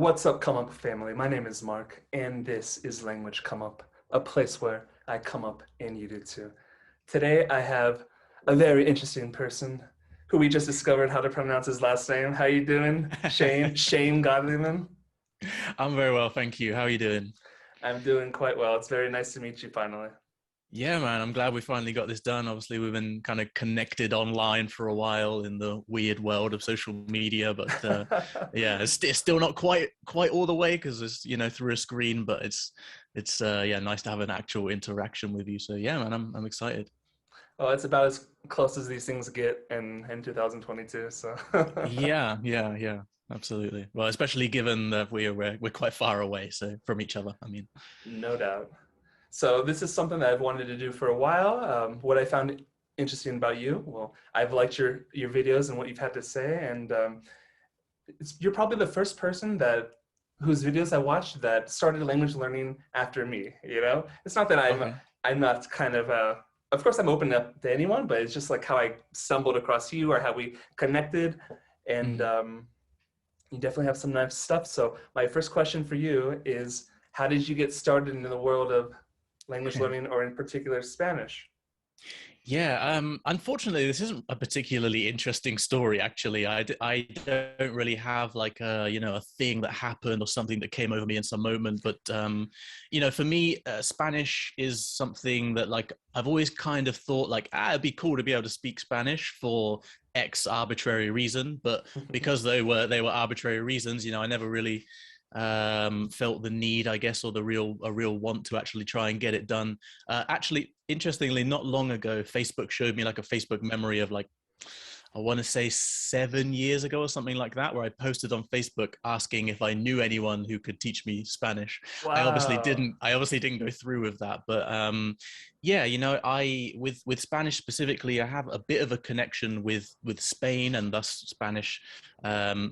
What's up, Come Up family? My name is Mark, and this is Language Come Up, a place where I come up and you do too. Today, I have a very interesting person who we just discovered how to pronounce his last name. How you doing, Shane Godliman? I'm very well, thank you. How are you doing? I'm doing quite well. It's very nice to meet you finally. Yeah, man, I'm glad we finally got this done. Obviously, we've been kind of connected online for a while in the weird world of social media, but yeah, it's still not quite all the way because it's through a screen, but it's yeah, nice to have an actual interaction with you. So yeah, man, I'm excited. Well, it's about as close as these things get in 2022. So Yeah, absolutely. Well, especially given that we're quite far away, so from each other. I mean, no doubt. So this is something that I've wanted to do for a while. What I found interesting about you, well, I've liked your videos and what you've had to say, and you're probably the first person that whose videos I watched that started language learning after me. It's not that okay. I'm not kind of of course I'm open up to anyone, but it's just like how I stumbled across you or how we connected, and Mhm. you definitely have some nice stuff. So my first question for you is, how did you get started in the world of language learning, or in particular Spanish? Yeah, unfortunately, this isn't a particularly interesting story, actually. I don't really have like a thing that happened or something that came over me in some moment. But, for me, Spanish is something that like I've always kind of thought like, it'd be cool to be able to speak Spanish for X arbitrary reason. But because they were arbitrary reasons, I never really felt the need, I guess, or a real want to actually try and get it done. Actually, interestingly, not long ago, Facebook showed me like a Facebook memory of like, I want to say 7 years ago or something like that, where I posted on Facebook asking if I knew anyone who could teach me Spanish. I obviously Wow. didn't. I obviously didn't go through with that, but yeah, I with Spanish specifically, I have a bit of a connection with Spain and thus Spanish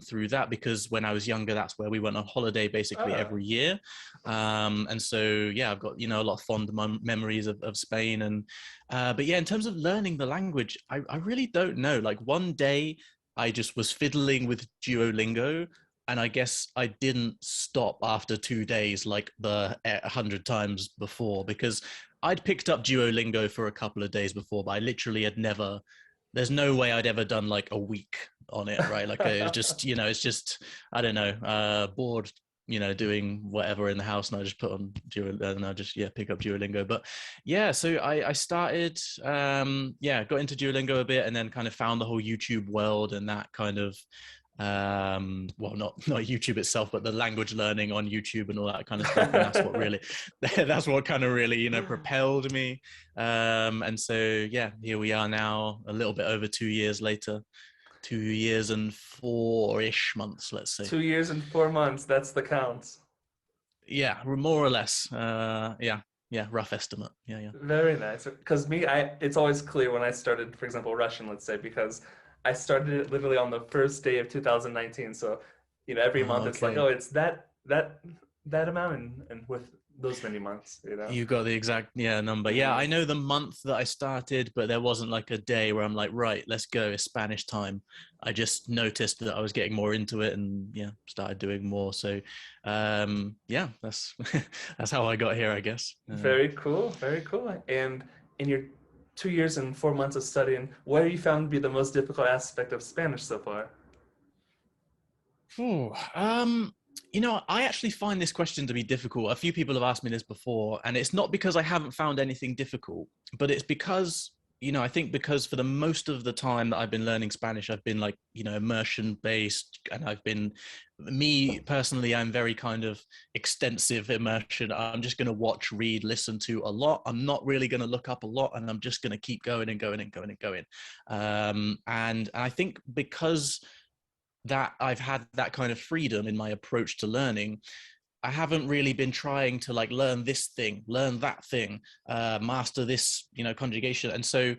through that, because when I was younger, that's where we went on holiday basically Oh. every year, and so yeah, I've got a lot of fond memories of Spain. And but yeah, in terms of learning the language, I really don't know. Like one day I just was fiddling with Duolingo, and I guess I didn't stop after 2 days like the 100 times before, because I'd picked up Duolingo for a couple of days before, but I literally had never. There's no way I'd ever done like a week on it, right? Like it's just, it's just, I don't know, bored, doing whatever in the house, and I just put on Duolingo, and I just pick up Duolingo. But yeah, so I started, yeah, got into Duolingo a bit, and then kind of found the whole YouTube world and that kind of well, not YouTube itself, but the language learning on YouTube and all that kind of stuff. And that's what really that's what kind of really propelled me. And so yeah, here we are now, a little bit over 2 years later, 2 years and 4-ish months, let's say. 2 years and 4 months, that's the count. Yeah, more or less. Yeah, rough estimate. Yeah. Very nice. Because it's always clear when I started, for example, Russian, let's say, because I started it literally on the first day of 2019. So, every month it's like, oh, Okay. it's that amount, and with those many months. You got the exact number. Yeah, Hmm. I know the month that I started, but there wasn't like a day where I'm like, right, let's go. It's Spanish time. I just noticed that I was getting more into it, and yeah, started doing more. So, yeah, that's that's how I got here, I guess. Very cool, very cool. And in your 2 years and 4 months of studying, what have you found to be the most difficult aspect of Spanish so far? Phew, I actually find this question to be difficult. A few people have asked me this before, and it's not because I haven't found anything difficult, but it's because, I think because for the most of the time that I've been learning Spanish, I've been like, immersion based, and me personally, I'm very kind of extensive immersion. I'm just going to watch, read, listen to a lot. I'm not really going to look up a lot, and I'm just going to keep going and going and going and going. And I think because that I've had that kind of freedom in my approach to learning, I haven't really been trying to like learn this thing, learn that thing, master this, conjugation. And so,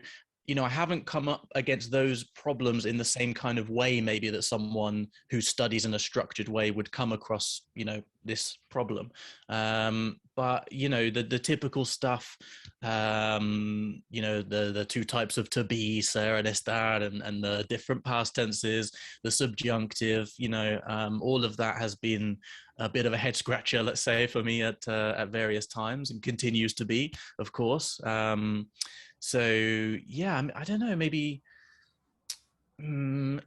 you know, I haven't come up against those problems in the same kind of way, maybe that someone who studies in a structured way would come across, you know, this problem. But, you know, the typical stuff, you know, the two types of to be, ser and estar, and the different past tenses, the subjunctive, you know, all of that has been a bit of a head scratcher, let's say, for me at various times, and continues to be, of course. So yeah, I don't know, maybe well,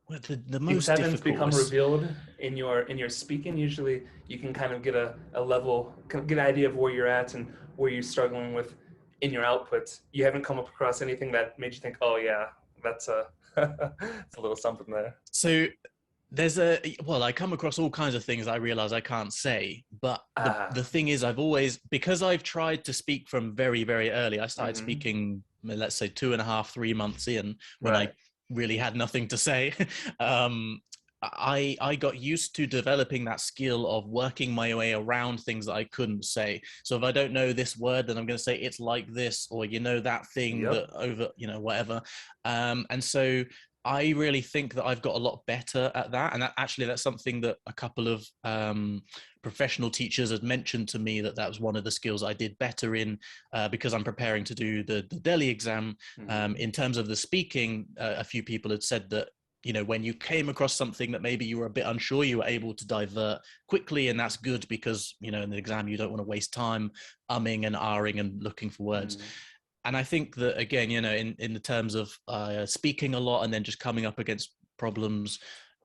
the If most seven's difficult become was, revealed in your speaking, usually you can kind of get a level, get an idea of where you're at and where you're struggling with in your output. You haven't come up across anything that made you think, oh yeah, that's a it's a little something there. so there's a, well, I come across all kinds of things I realize I can't say, but the Ah, thing is, I've always, because I've tried to speak from very, very early. I started mm-hmm. speaking, let's say 2.5 3 months in, when I Right. really had nothing to say. um I got used to developing that skill of working my way around things that I couldn't say. So if I don't know this word, then I'm going to say it's like this, or you know, that thing Yep. that over, you know, whatever. And so I really think that I've got a lot better at that. And that, actually, that's something that a couple of professional teachers had mentioned to me, that that was one of the skills I did better in, because I'm preparing to do the Delhi exam. Mm-hmm. In terms of the speaking, a few people had said that, you know, when you came across something that maybe you were a bit unsure, you were able to divert quickly. And that's good because, you know, in the exam, you don't want to waste time umming and ahhing and looking for words. Mm-hmm. And I think that, again, you know, in the terms of speaking a lot and then just coming up against problems,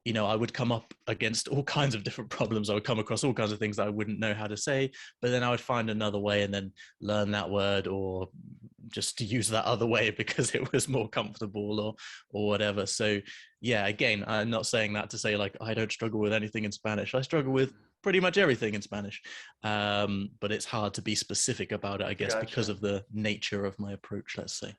you know, I would come up against all kinds of different problems. I would come across all kinds of things that I wouldn't know how to say, but then I would find another way and then learn that word, or just to use that other way because it was more comfortable, or whatever. So yeah, again, I'm not saying that to say like I don't struggle with anything in Spanish. I struggle with pretty much everything in Spanish, but it's hard to be specific about it, I guess, because Gotcha. of the nature of my approach, let's say.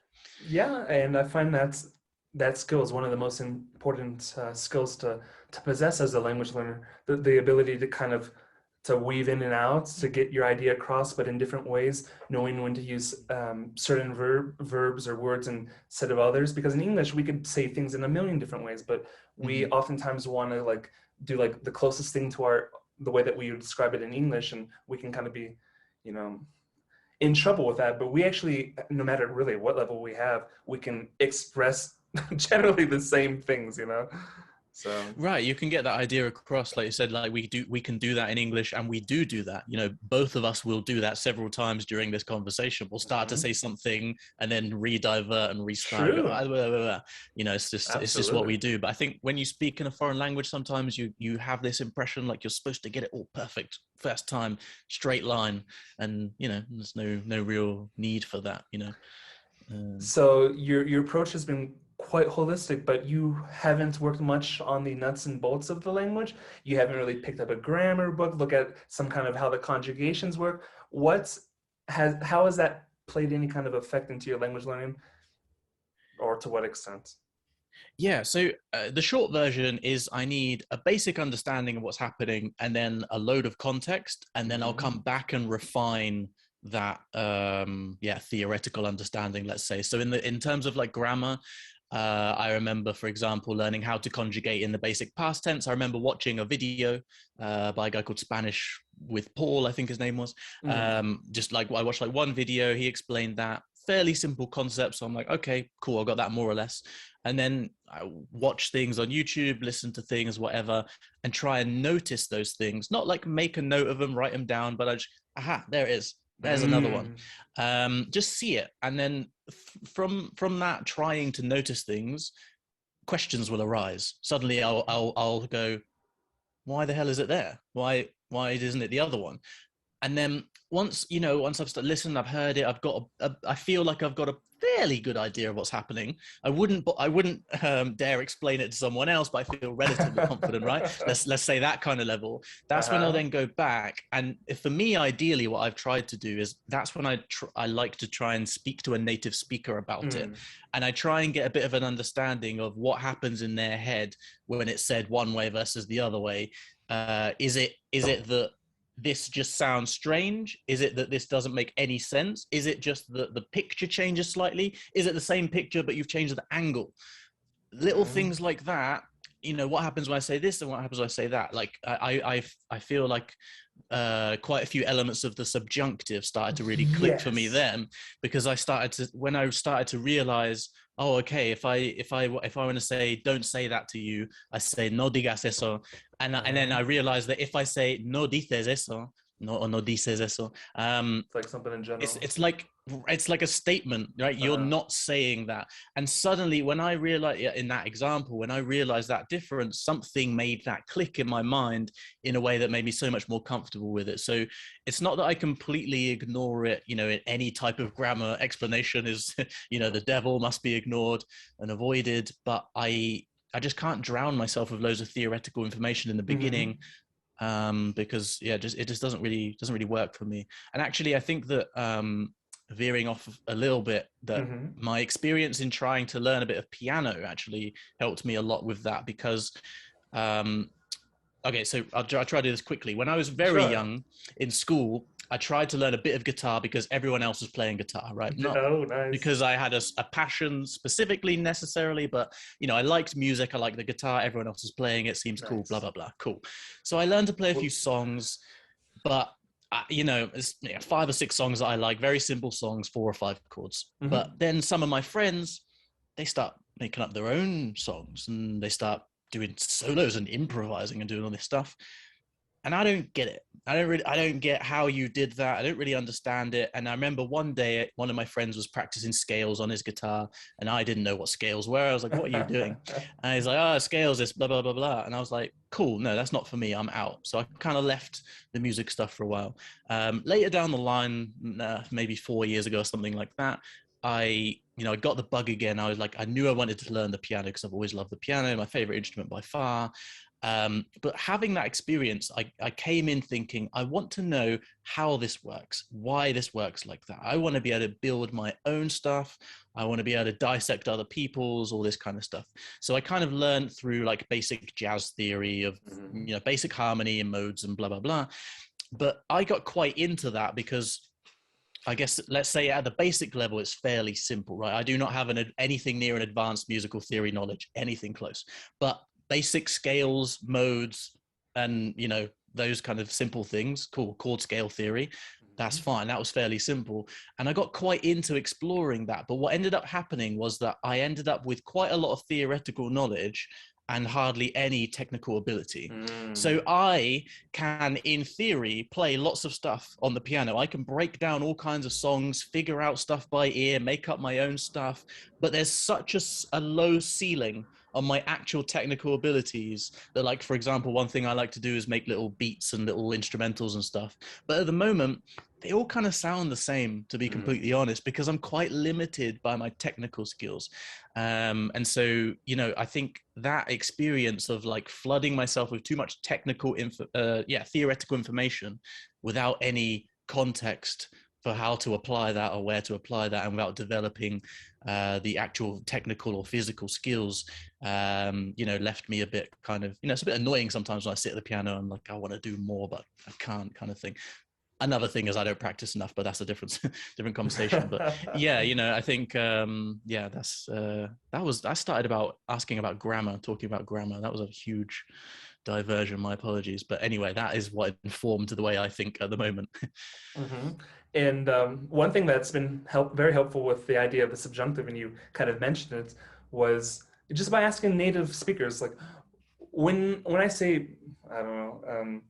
Yeah, and I find that skill is one of the most important skills to possess as a language learner. The ability to kind of to weave in and out to get your idea across, but in different ways, knowing when to use certain verbs or words instead of others. Because in English, we could say things in a million different ways, but we Mm-hmm. oftentimes want to like do like the closest thing to our the way that we would describe it in English, and we can kind of be, you know, in trouble with that. But we actually, no matter really what level we have, we can express generally the same things, you know? So, Right, you can get that idea across, like you said, like we can do that in English, and we do that. You know, both of us will do that several times during this conversation. We'll start to mhm. say something and then re-divert and restart. And go, True. "Ah, blah, blah, blah." You know, it's just what Absolutely. we do. But I think when you speak in a foreign language, sometimes you have this impression like you're supposed to get it all perfect first time, straight line, and you know, there's no real need for that. You know. So your approach has been quite holistic, but you haven't worked much on the nuts and bolts of the language. You haven't really picked up a grammar book, look at some kind of how the conjugations work. How has that played any kind of effect into your language learning, or to what extent? Yeah, so the short version is I need a basic understanding of what's happening and then a load of context, and then I'll Mm-hmm. come back and refine that yeah, theoretical understanding, let's say. So in terms of like grammar, I remember, for example, learning how to conjugate in the basic past tense. I remember watching a video by a guy called Spanish with Paul, I think his name was. Mm. Just like I watched like one video, he explained that fairly simple concept. So I'm like, okay, cool, I got that more or less. And then I watch things on YouTube, listen to things, whatever, and try and notice those things. Not like make a note of them, write them down, but I just, aha, there it is. There's another one. Mm. Just see it, and then from that, trying to notice things, questions will arise. Suddenly, I'll go, why the hell is it there? Why isn't it the other one? And then once, you know, once I've listened, I've heard it, I've got I feel like I've got a fairly good idea of what's happening. I wouldn't dare explain it to someone else, but I feel relatively confident, right? Let's say that kind of level. That's when I'll Uh-huh. then go back, and for me, ideally, what I've tried to do is that's when I like to try and speak to a native speaker about it, Mm. and I try and get a bit of an understanding of what happens in their head when it's said one way versus the other way. Is it that this just sounds strange? Is it that this doesn't make any sense? Is it just that the picture changes slightly? Is it the same picture, but you've changed the angle? Little Mm-hmm. things like that. What happens when I say this and what happens when I say that? Like I feel like quite a few elements of the subjunctive started to really click for me Yes. then, because when I started to realize, oh, okay, if I want to say don't say that to you, I say no digas eso, and then I realized that if I say no dices eso, no or no dices eso, It's like something in it's general. it's like it's like a statement, right? You're Uh-huh. not saying that. And suddenly when I realized, in that example, when I realized that difference, something made that click in my mind in a way that made me so much more comfortable with it. So it's not that I completely ignore it, in any type of grammar explanation is the devil must be ignored and avoided, but I just can't drown myself with loads of theoretical information in the Mm-hmm. beginning, because it just doesn't really work for me. And actually I think that, veering off a little bit, that Mm-hmm. my experience in trying to learn a bit of piano actually helped me a lot with that, because um, okay, so I'll try to do this quickly. When I was very Sure. young in school, I tried to learn a bit of guitar because everyone else was playing guitar, right? Not Oh, nice. because I had a passion specifically necessarily, but I liked music. I liked the guitar. Everyone else was playing it. Seems cool. Blah Nice. blah blah. Cool. So I learned to play a few Well, songs, but it's 5 or 6 songs that I like. Very simple songs, 4 or 5 chords. But mm-hmm. then some of my friends, they start making up their own songs and they start doing solos and improvising and doing all this stuff, and I don't get it. I don't get how you did that. I don't really understand it. And I remember one day one of my friends was practicing scales on his guitar, and I didn't know what scales were. I was like, "What are you doing?" And he's like, "Oh, scales, this blah blah blah blah." And I was like, "Cool, no, that's not for me. I'm out." So I kind of left the music stuff for a while. Later down the line, maybe 4 years ago or something like that, I got the bug again. I was like, I knew I wanted to learn the piano because I've always loved the piano, my favorite instrument by far. But having that experience, I came in thinking, I want to know how this works, why this works like that. I want to be able to build my own stuff. I want to be able to dissect other people's, all this kind of stuff. So I kind of learned through like basic jazz theory of, Mm-hmm. basic harmony and modes and blah, blah, blah. But I got quite into that because I guess, let's say at the basic level, it's fairly simple, right? I do not have anything near an advanced musical theory knowledge, anything close. But basic scales, modes, and those kind of simple things, cool, chord scale theory, that's fine. That was fairly simple. And I got quite into exploring that. But what ended up happening was that I ended up with quite a lot of theoretical knowledge and hardly any technical ability. Mm. So I can, in theory, play lots of stuff on the piano. I can break down all kinds of songs, figure out stuff by ear, make up my own stuff. But there's such a low ceiling on my actual technical abilities that, like, for example, one thing I like to do is make little beats and little instrumentals and stuff. But at the moment, they all kind of sound the same, to be completely Mm. honest, because I'm quite limited by my technical skills. And so, I think that experience of like flooding myself with too much theoretical information without any context for how to apply that or where to apply that, and without developing the actual technical or physical skills, left me a bit kind of, it's a bit annoying sometimes when I sit at the piano and like, I want to do more, but I can't, kind of thing. Another thing is I don't practice enough, but that's a different different conversation. But yeah, I think I started about asking about grammar, talking about grammar. That was a huge diversion. My apologies. But anyway, that is what informed the way I think at the moment. hmm And one thing that's been very helpful with the idea of the subjunctive, and you kind of mentioned it, was just by asking native speakers, like when I say, I don't know,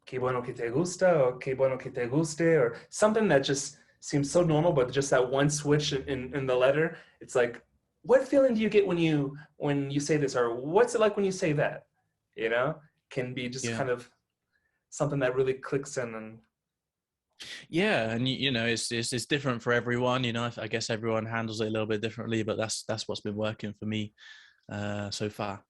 qué bueno que te gusta, or qué bueno que te guste, or something that just seems so normal, but just that one switch in the letter, it's like, what feeling do you get when you say this, or what's it like when you say that? You know, can be just Yeah. kind of something that really clicks in and. Yeah, and it's different for everyone. I guess everyone handles it a little bit differently, but that's what's been working for me so far.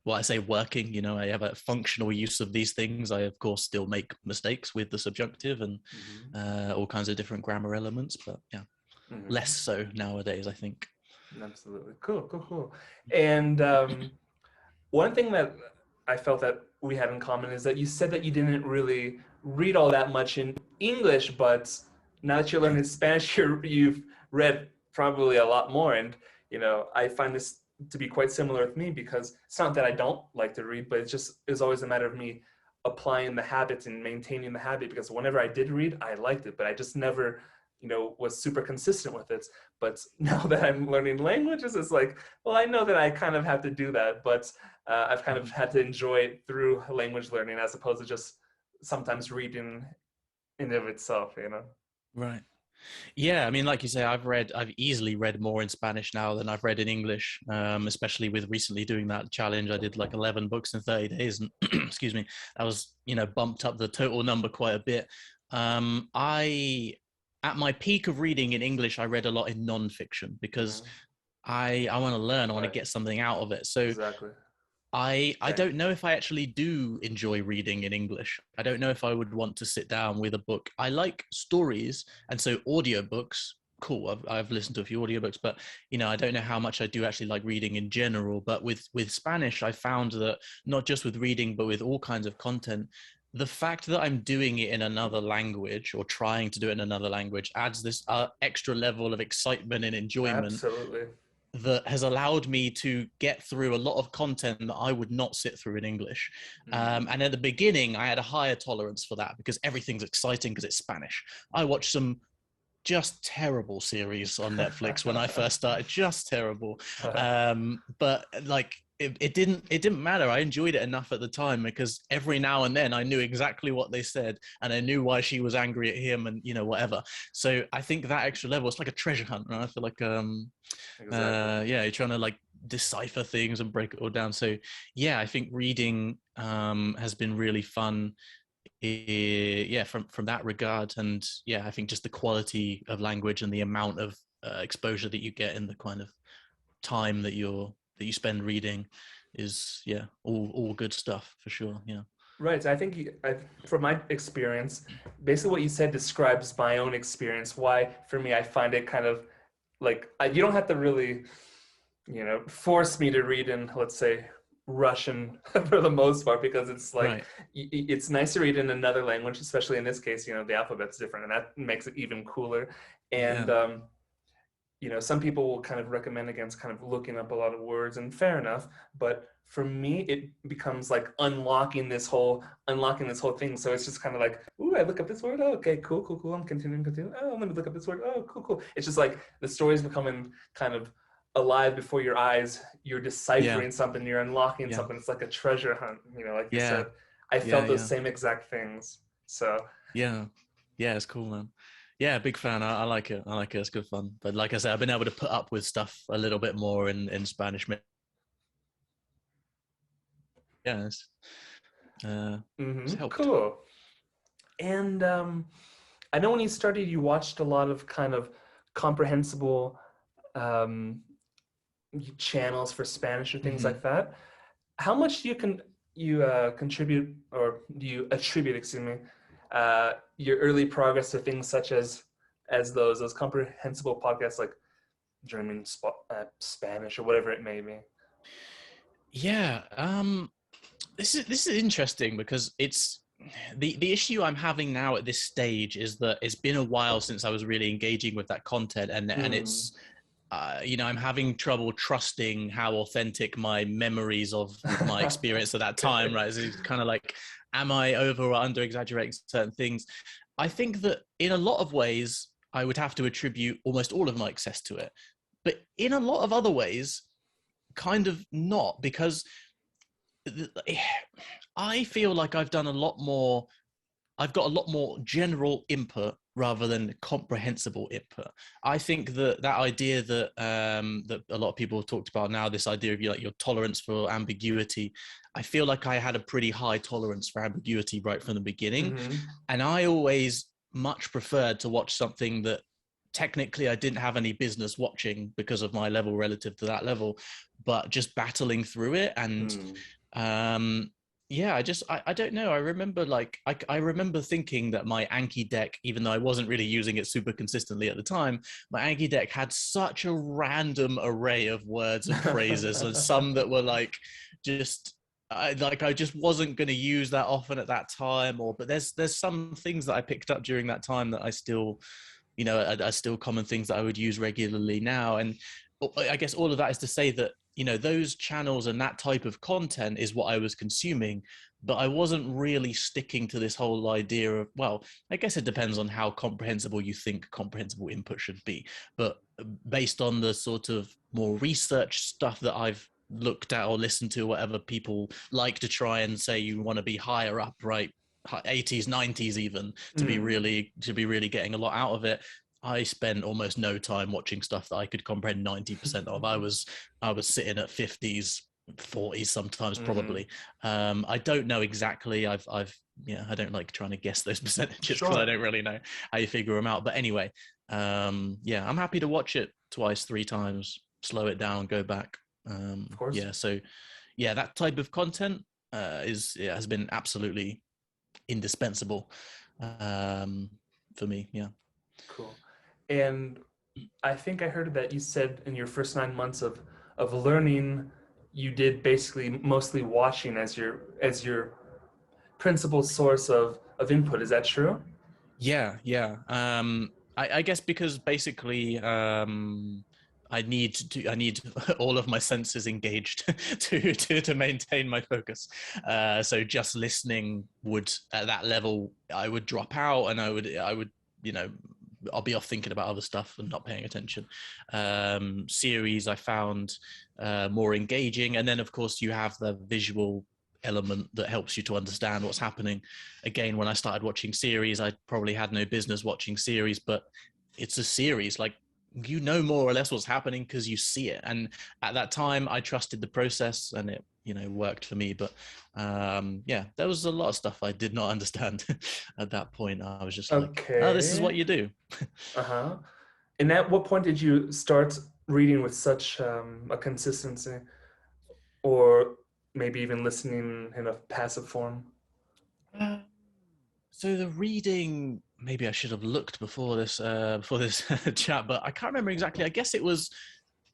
Well, I say working, I have a functional use of these things. I, of course, still make mistakes with the subjunctive and Mhm. all kinds of different grammar elements, but yeah, less Mhm. so nowadays, I think. Absolutely. Cool, cool, cool. And one thing that I felt that we had in common is that you said that you didn't really read all that much in English, but now that you're learning Spanish, you've read probably a lot more. And, I find this to be quite similar with me because it's not that I don't like to read, but it's always a matter of me applying the habits and maintaining the habit because whenever I did read, I liked it, but I just never, was super consistent with it. But now that I'm learning languages, it's like, well, I know that I kind of have to do that, but I've kind of had to enjoy it through language learning as opposed to just sometimes reading in and of itself. Right. Yeah, I mean, like you say, I've easily read more in Spanish now than I've read in English, especially with recently doing that challenge. I did like 11 books in 30 days, and excuse me, that was, bumped up the total number quite a bit. At my peak of reading in English, I read a lot in nonfiction because I want to learn, I want to Right. get something out of it. So Exactly. I Same. don't know if I actually do enjoy reading in English. I don't know if I would want to sit down with a book. I like stories, and so audiobooks, cool. I've listened to a few audiobooks, but I don't know how much I do actually like reading in general. But with Spanish, I found that not just with reading, but with all kinds of content, the fact that I'm doing it in another language or trying to do it in another language adds this extra level of excitement and enjoyment Absolutely. that has allowed me to get through a lot of content that I would not sit through in English. And at the beginning, I had a higher tolerance for that because everything's exciting because it's Spanish. I watched some just terrible series on Netflix when I first started, just terrible. But like it didn't matter. I enjoyed it enough at the time because every now and then I knew exactly what they said and I knew why she was angry at him and whatever. So I think that extra level, it's like a treasure hunt, right? I feel like Exactly. yeah, you're trying to like decipher things and break it all down. So yeah, I think reading has been really fun, yeah, from that regard. And yeah, I think just the quality of language and the amount of exposure that you get in the kind of time that you spend reading is, yeah, all good stuff for sure. Yeah. Right. I think from my experience, basically what you said describes my own experience. Why, for me, I find it kind of like you don't have to really, force me to read in, let's say, Russian for the most part, because it's like Right. it's nice to read in another language, especially in this case, the alphabet's different, and that makes it even cooler. And Yeah. some people will kind of recommend against kind of looking up a lot of words, and fair enough. But for me, it becomes like unlocking this whole thing. So it's just kind of like, ooh, I look up this word. Oh, okay, cool, cool, cool. I'm continuing, continue. Oh, I'm gonna look up this word. Oh, cool, cool. It's just like the story's becoming kind of alive before your eyes. You're Yeah. deciphering something. You're unlocking Yeah. something. It's like a treasure hunt. Like you Yeah. said, I Yeah. felt those Yeah. same exact things. So Yeah. Yeah. It's cool, man. Yeah, big fan. I like it. I like it. It's good fun. But like I said, I've been able to put up with stuff a little bit more in Spanish. Yeah, it's helped. cool. And I know when you started, you watched a lot of kind of comprehensible um, channels for Spanish or things Hmm. like that. How much do you contribute, or do you attribute, excuse me, your early progress to things such as those comprehensible podcasts like German, Spanish, or whatever it may be? Yeah. This is interesting because it's the issue I'm having now at this stage is that it's been a while since I was really engaging with that content, and Hmm. it's I'm having trouble trusting how authentic my memories of my experience at that time, right? It's kind of like, am I over or under exaggerating certain things? I think that in a lot of ways, I would have to attribute almost all of my success to it. But in a lot of other ways, kind of not, because I feel like I've done a lot more. I've got a lot more general input rather than comprehensible input. I think that idea that a lot of people have talked about now, this idea of your tolerance for ambiguity, I feel like I had a pretty high tolerance for ambiguity right from the beginning, Hmm. and I always much preferred to watch something that technically I didn't have any business watching because of my level relative to that level, but just battling through it. And Hmm. um yeah, I don't know. I remember I remember thinking that my Anki deck, even though I wasn't really using it super consistently at the time, my Anki deck had such a random array of words and phrases, and some that were like just I just wasn't going to use that often at that time, but there's some things that I picked up during that time that I still, are still common things that I would use regularly now. And I guess all of that is to say that, those channels and that type of content is what I was consuming, but I wasn't really sticking to this whole idea of, well, I guess it depends on how comprehensible you think comprehensible input should be. But based on the sort of more research stuff that I've looked at or listened to, whatever, people like to try and say you want to be higher up, right? 80s, 90s even, to be really getting a lot out of it. I spent almost no time watching stuff that I could comprehend 90% of. I was sitting at 50s, 40s sometimes, probably. I don't know exactly. I don't like trying to guess those percentages because I don't really know how you figure them out. But anyway, I'm happy to watch it twice, 3 times, slow it down, go back. Of course. So that type of content has been absolutely indispensable for me. Cool. And I think I heard that you said in your first 9 months of learning, you did basically mostly watching as your principal source of input. Is that true? Yeah. I guess because basically I need all of my senses engaged to maintain my focus. So just listening would, at that level, I would drop out, and I would I'll be off thinking about other stuff and not paying attention. Series I found more engaging, and then of course you have the visual element that helps you to understand what's happening. Again, when I started watching series, I probably had no business watching series, but it's a series. Like, more or less what's happening because you see it. And at that time, I trusted the process, and it worked for me. But there was a lot of stuff I did not understand at that point. I was just like, oh, this is what you do. And at what point did you start reading with such a consistency, or maybe even listening in a passive form? So the reading, maybe I should have looked before this chat, but I can't remember exactly. I guess it was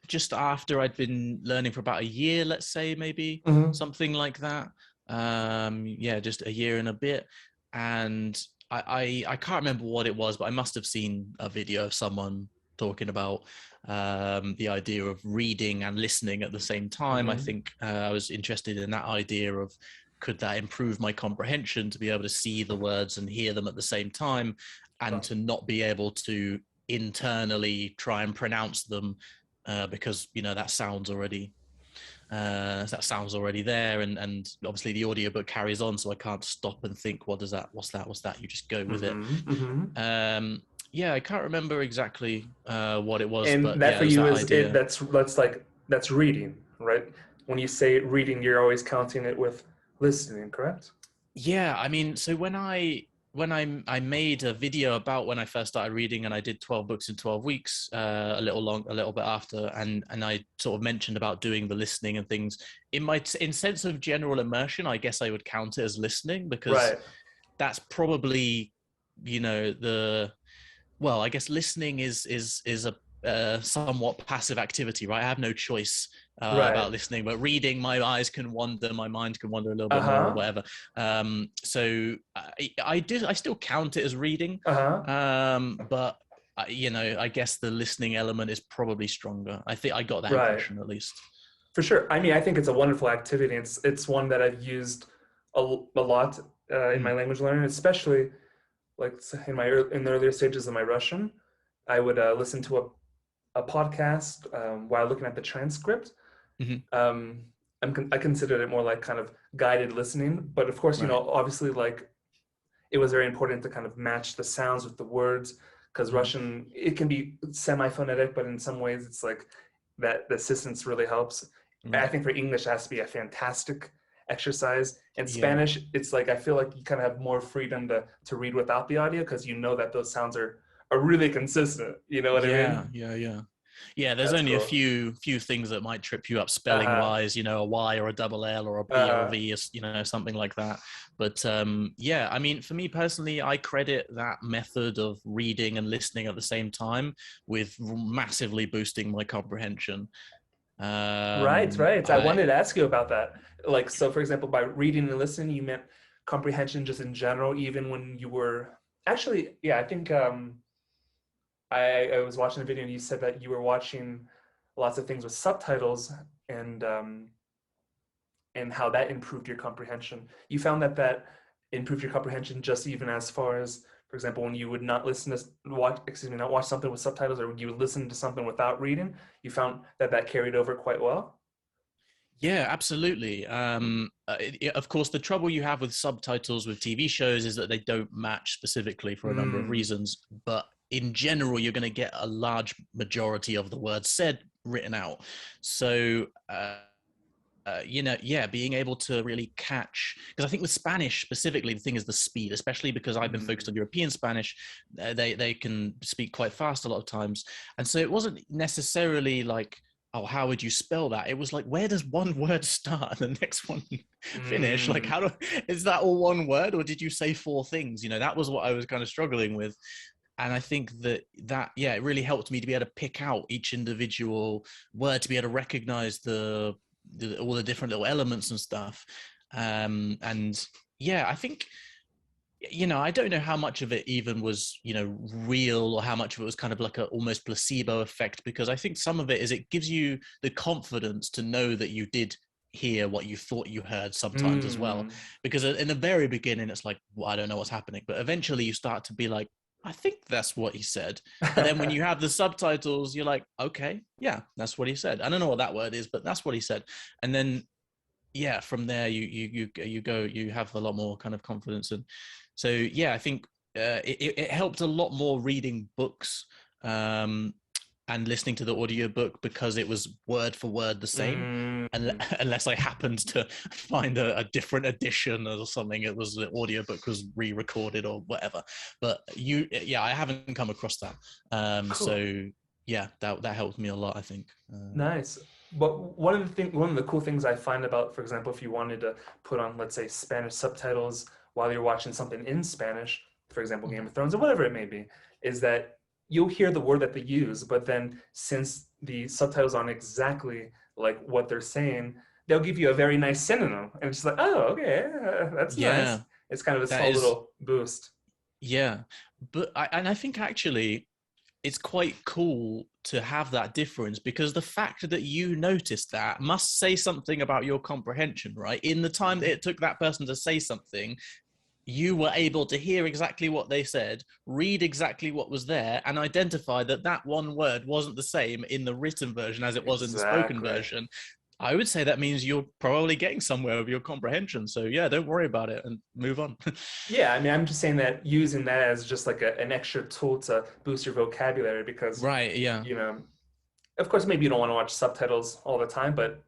just after I'd been learning for about a year, let's say, maybe something like that. Just a year and a bit. And I can't remember what it was, but I must have seen a video of someone talking about the idea of reading and listening at the same time. I think I was interested in that idea of, could that improve my comprehension to be able to see the words and hear them at the same time, and to not be able to internally try and pronounce them because that sound's already there, and obviously the audiobook carries on, so I can't stop and think, what's that? You just go with it. I can't remember exactly what it was, and but that for you that is idea. That's reading, right? When you say reading, you're always counting it with listening, correct? Yeah, I mean, so when I made a video about when I first started reading, and I did 12 books in 12 weeks, a little bit after, and I sort of mentioned about doing the listening and things. In sense of general immersion, I guess I would count it as listening, because that's probably, I guess listening is a somewhat passive activity, right? I have no choice about listening, but reading, my eyes can wander, my mind can wander a little bit more, or whatever. So I still count it as reading, but I guess the listening element is probably stronger. I think I got that impression, at least. For sure. I mean, I think it's a wonderful activity. It's one that I've used a lot in my language learning, especially like in the earlier stages of my Russian. I would listen to a podcast while looking at the transcript. I considered it more like kind of guided listening, but of course, obviously, like, it was very important to kind of match the sounds with the words, because Russian, it can be semi-phonetic, but in some ways it's like that the assistance really helps. I think for English, it has to be a fantastic exercise. In Spanish, it's like, I feel like you kind of have more freedom to read without the audio, because that those sounds are really consistent. You know what I mean? Yeah, there's only a few things that might trip you up spelling wise, a Y or a double L or a P or a V, something like that. But I mean, for me personally, I credit that method of reading and listening at the same time with massively boosting my comprehension. Right. I wanted to ask you about that. Like, so for example, by reading and listening, you meant comprehension just in general, even when you were actually, yeah, I think I was watching a video and you said that you were watching lots of things with subtitles and um, and how that improved your comprehension. You found that that improved your comprehension just even as far as, for example, when you would not listen to watch, excuse me, not watch something with subtitles, or you would listen to something without reading. You found that that carried over quite well. Yeah, absolutely. Of course, the trouble you have with subtitles with TV shows is that they don't match specifically for a number of Mm, reasons. But in general, you're going to get a large majority of the words said written out. So, yeah, being able to really catch, because I think with Spanish specifically, the thing is the speed, especially because I've been focused mm, on European Spanish. They can speak quite fast a lot of times, and so it wasn't necessarily like, oh, how would you spell that? It was like, where does one word start and the next one finish? Like, mm. how do is that all one word, or did you say four things? That was what I was kind of struggling with. And I think that yeah, it really helped me to be able to pick out each individual word, to be able to recognize all the different little elements and stuff. And yeah, I think, I don't know how much of it even was, real, or how much of it was kind of like a almost placebo effect, because I think some of it is it gives you the confidence to know that you did hear what you thought you heard sometimes as well. Mm. Because in the very beginning, it's like, well, I don't know what's happening. But eventually you start to be like, I think that's what he said. But then when you have the subtitles, you're like, okay, yeah, that's what he said. I don't know what that word is, but that's what he said. And then yeah, from there you have a lot more kind of confidence. And so yeah, I think it helped a lot more reading books, and listening to the audiobook, because it was word for word the same. And Mm. unless I happened to find a different edition or something, it was the audiobook was re-recorded or whatever. But yeah, I haven't come across that. Cool. So yeah, that helped me a lot, I think. Nice. But one of the cool things I find about, for example, if you wanted to put on, let's say, Spanish subtitles while you're watching something in Spanish, for example, Game of Thrones or whatever it may be, is that you'll hear the word that they use, but then since the subtitles aren't exactly like what they're saying, they'll give you a very nice synonym, and it's just like, oh, okay, that's nice. Yeah, It's kind of a that small is. little boost. Yeah, but I think actually it's quite cool to have that difference, because the fact that you noticed that must say something about your comprehension, right? In the time that Mhm. it took that person to say something, you were able to hear exactly what they said, read exactly what was there, and identify that that one word wasn't the same in the written version as it was in the spoken Exactly. version. I would say that means you're probably getting somewhere with your comprehension. So yeah, don't worry about it and move on. Yeah, I mean, I'm just saying that using that as just like an extra tool to boost your vocabulary because, Right, yeah. you know, of course, maybe you don't want to watch subtitles all the time, but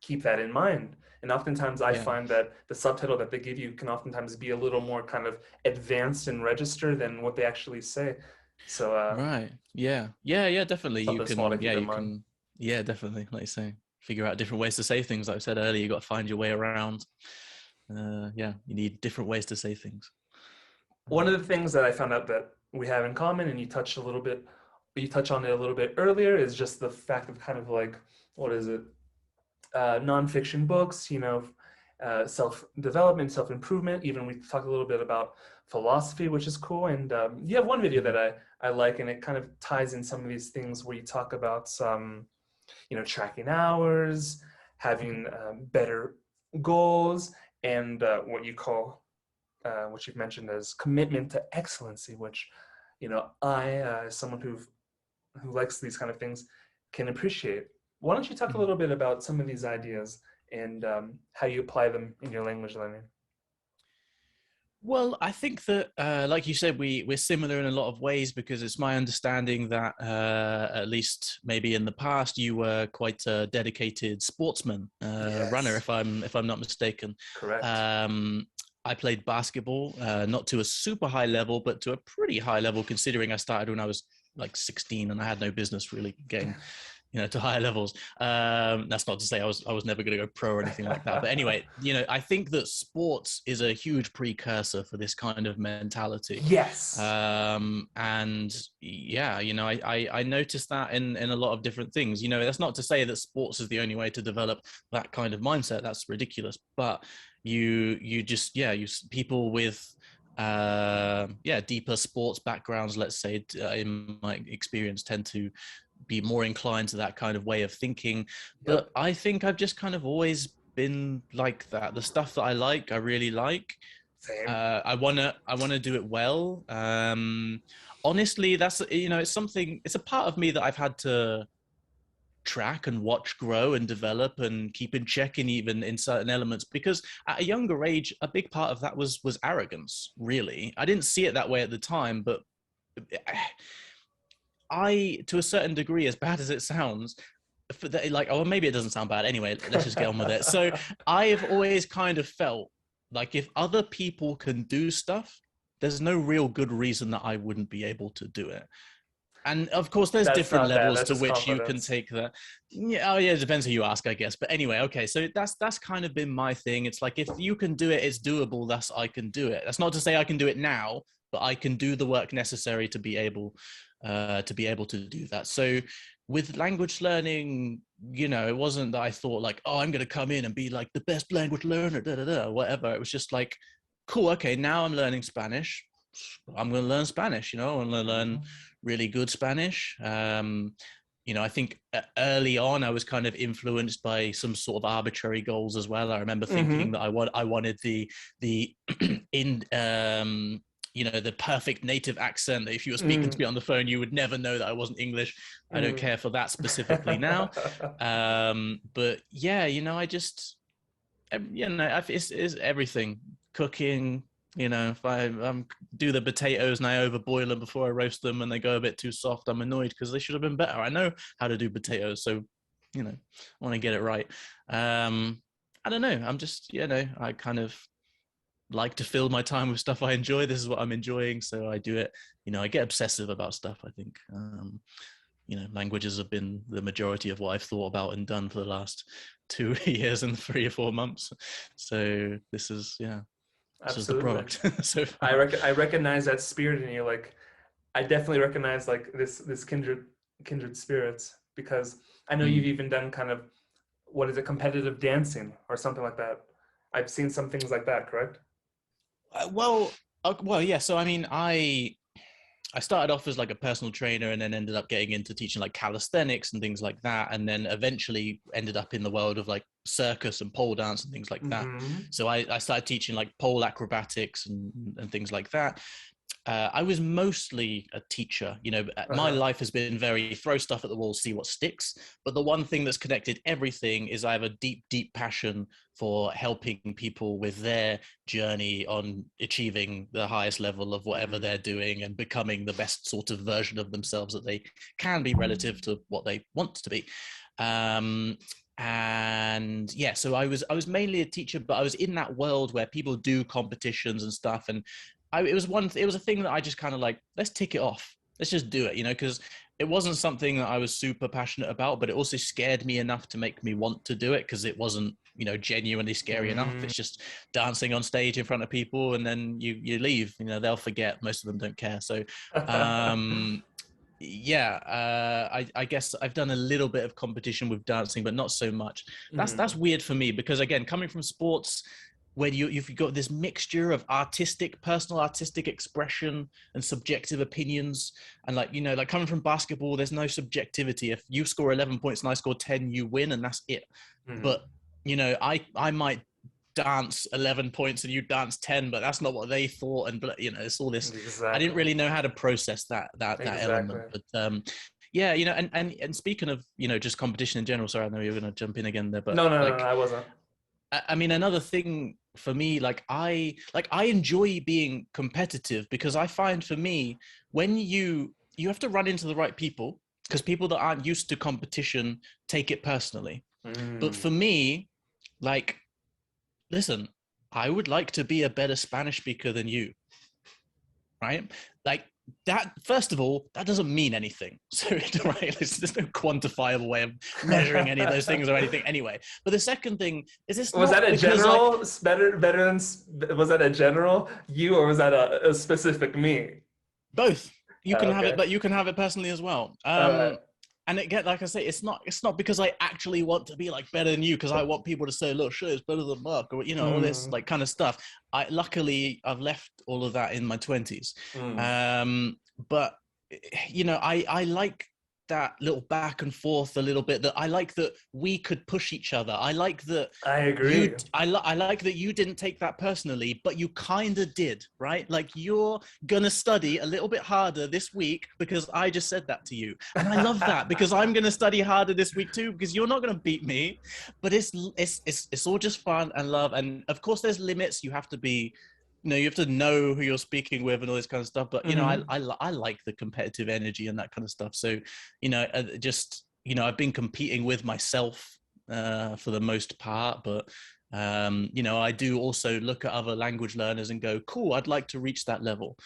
keep that in mind. And oftentimes I Yeah. find that the subtitle that they give you can oftentimes be a little more kind of advanced and register than what they actually say. So, Right. Yeah. Yeah. Yeah. Definitely. You something small to can. Yeah. keep in You mind. can. Yeah. Definitely. Like you say, figure out different ways to say things. Like I said earlier, you got to find your way around. Yeah. You need different ways to say things. One of the things that I found out that we have in common, and you touch on it a little bit earlier, is just the fact of kind of like, what is it? Nonfiction books, self-development, self-improvement. Even we talked a little bit about philosophy, which is cool. And you have one video that Mhm. I like, and it kind of ties in some of these things where you talk about some, tracking hours, Mhm. having better goals, and what you've mentioned as commitment to excellency, which, as someone who likes these kind of things, can appreciate. Why don't you talk a Mhm. little bit about some of these ideas and how you apply them in your language learning? Well, I think that, like you said, we're similar in a lot of ways, because it's my understanding that, at least maybe in the past, you were quite a dedicated sportsman, runner, Yes, if I'm not mistaken. correct. Um, I played basketball, not to a super high level, but to a pretty high level, considering I started when I was like 16, and I had no business really getting to higher levels. That's not to say I was never going to go pro or anything like that. But anyway, I think that sports is a huge precursor for this kind of mentality. Yes. And yeah, I noticed that in a lot of different things. That's not to say that sports is the only way to develop that kind of mindset. That's ridiculous. But you just, you people with deeper sports backgrounds, let's say, in my experience, tend to be more inclined to that kind of way of thinking. But I think I've just kind of always been like that. The stuff that I like, I really like. Same. I wanna do it well. Honestly, that's it's a part of me that I've had to track and watch grow and develop and keep in check in, even in certain elements, because at a younger age a big part of that was arrogance. Really, I didn't see it that way at the time, but I, to a certain degree, as bad as it sounds, maybe it doesn't sound bad. Anyway, let's just get on with it. So I've always kind of felt like if other people can do stuff, there's no real good reason that I wouldn't be able to do it. And of course, there's different levels to which you can take that. Yeah, it depends who you ask, I guess. But anyway, okay, so that's kind of been my thing. It's like, if you can do it, it's doable. Thus, I can do it. That's not to say I can do it now, but I can do the work necessary to be able to do that. So with language learning, it wasn't that I thought like, oh, I'm going to come in and be like the best language learner, whatever. It was just like, cool, okay, now I'm learning Spanish. I'm going to learn Spanish, I'm going to learn really good Spanish. I think early on I was kind of influenced by some sort of arbitrary goals as well. I remember thinking that I wanted the the perfect native accent, that if you were speaking to me on the phone, you would never know that I wasn't English. I don't care for that specifically now. But yeah, I just, it's everything. Cooking, if I do the potatoes and I overboil them before I roast them and they go a bit too soft, I'm annoyed because they should have been better. I know how to do potatoes, so, I want to get it right. I don't know. I'm just, I kind of like to fill my time with stuff I enjoy. This is what I'm enjoying, so I do it. I get obsessive about stuff, I think. Languages have been the majority of what I've thought about and done for the last 2 years and 3 or 4 months. So this is, this is the product. So I recognize that spirit in you. Like, I definitely recognize like this kindred spirits, because I know you've even done kind of, what is it, competitive dancing or something like that. I've seen some things like that, correct? Well, yeah. So I mean, I started off as like a personal trainer and then ended up getting into teaching like calisthenics and things like that. And then eventually ended up in the world of like circus and pole dance and things like that. So I started teaching like pole acrobatics and things like that. I was mostly a teacher. My life has been very throw stuff at the wall, see what sticks. But the one thing that's connected everything is I have a deep, deep passion for helping people with their journey on achieving the highest level of whatever they're doing and becoming the best sort of version of themselves that they can be relative to what they want to be. And yeah, so I was mainly a teacher, but I was in that world where people do competitions and stuff, and it was a thing that I just kind of like, let's tick it off. Let's just do it, because it wasn't something that I was super passionate about, but it also scared me enough to make me want to do it, because it wasn't, genuinely scary enough. It's just dancing on stage in front of people and then you leave, they'll forget. Most of them don't care. So, I guess I've done a little bit of competition with dancing, but not so much. That's weird for me, because again, coming from sports, where you've got this mixture of personal artistic expression and subjective opinions. And like coming from basketball, there's no subjectivity. If you score 11 points and I score 10, you win, and that's it. But, I might dance 11 points and you dance 10, but that's not what they thought. And, it's all this, exactly. I didn't really know how to process that exactly. Element. But, yeah, and speaking of, just competition in general, sorry, I know you're going to jump in again there, but no, I wasn't. I mean, another thing for me, I enjoy being competitive, because I find, for me, when you have to run into the right people, because people that aren't used to competition take it personally. But for me, listen, I would like to be a better Spanish speaker than you, right? Like, that, first of all, that doesn't mean anything. So, right, there's no quantifiable way of measuring any of those things or anything anyway. But the second thing is, it's Was that not a because I, general better than was that a general you, or was that a specific me? both. You can have it, Okay. but you can have it personally as well. All right. And again, like I say, it's not because I actually want to be like better than you, because I want people to say, look, sure, it's better than Mark, or all this Mm, like kind of stuff. Luckily I've left all of that in my 20s. mm. But I like that little back and forth a little bit. That I like that we could push each other. I like that I agree. I like that you didn't take that personally, but you kind of did, right? Like, you're gonna study a little bit harder this week because I just said that to you, and I love that, because I'm gonna study harder this week too, because you're not gonna beat me. But it's all just fun and love, and of course there's limits. You have to be, you have to know who you're speaking with and all this kind of stuff. But Hmm. I like the competitive energy and that kind of stuff. So just I've been competing with myself for the most part, but I do also look at other language learners and go, cool, I'd like to reach that level.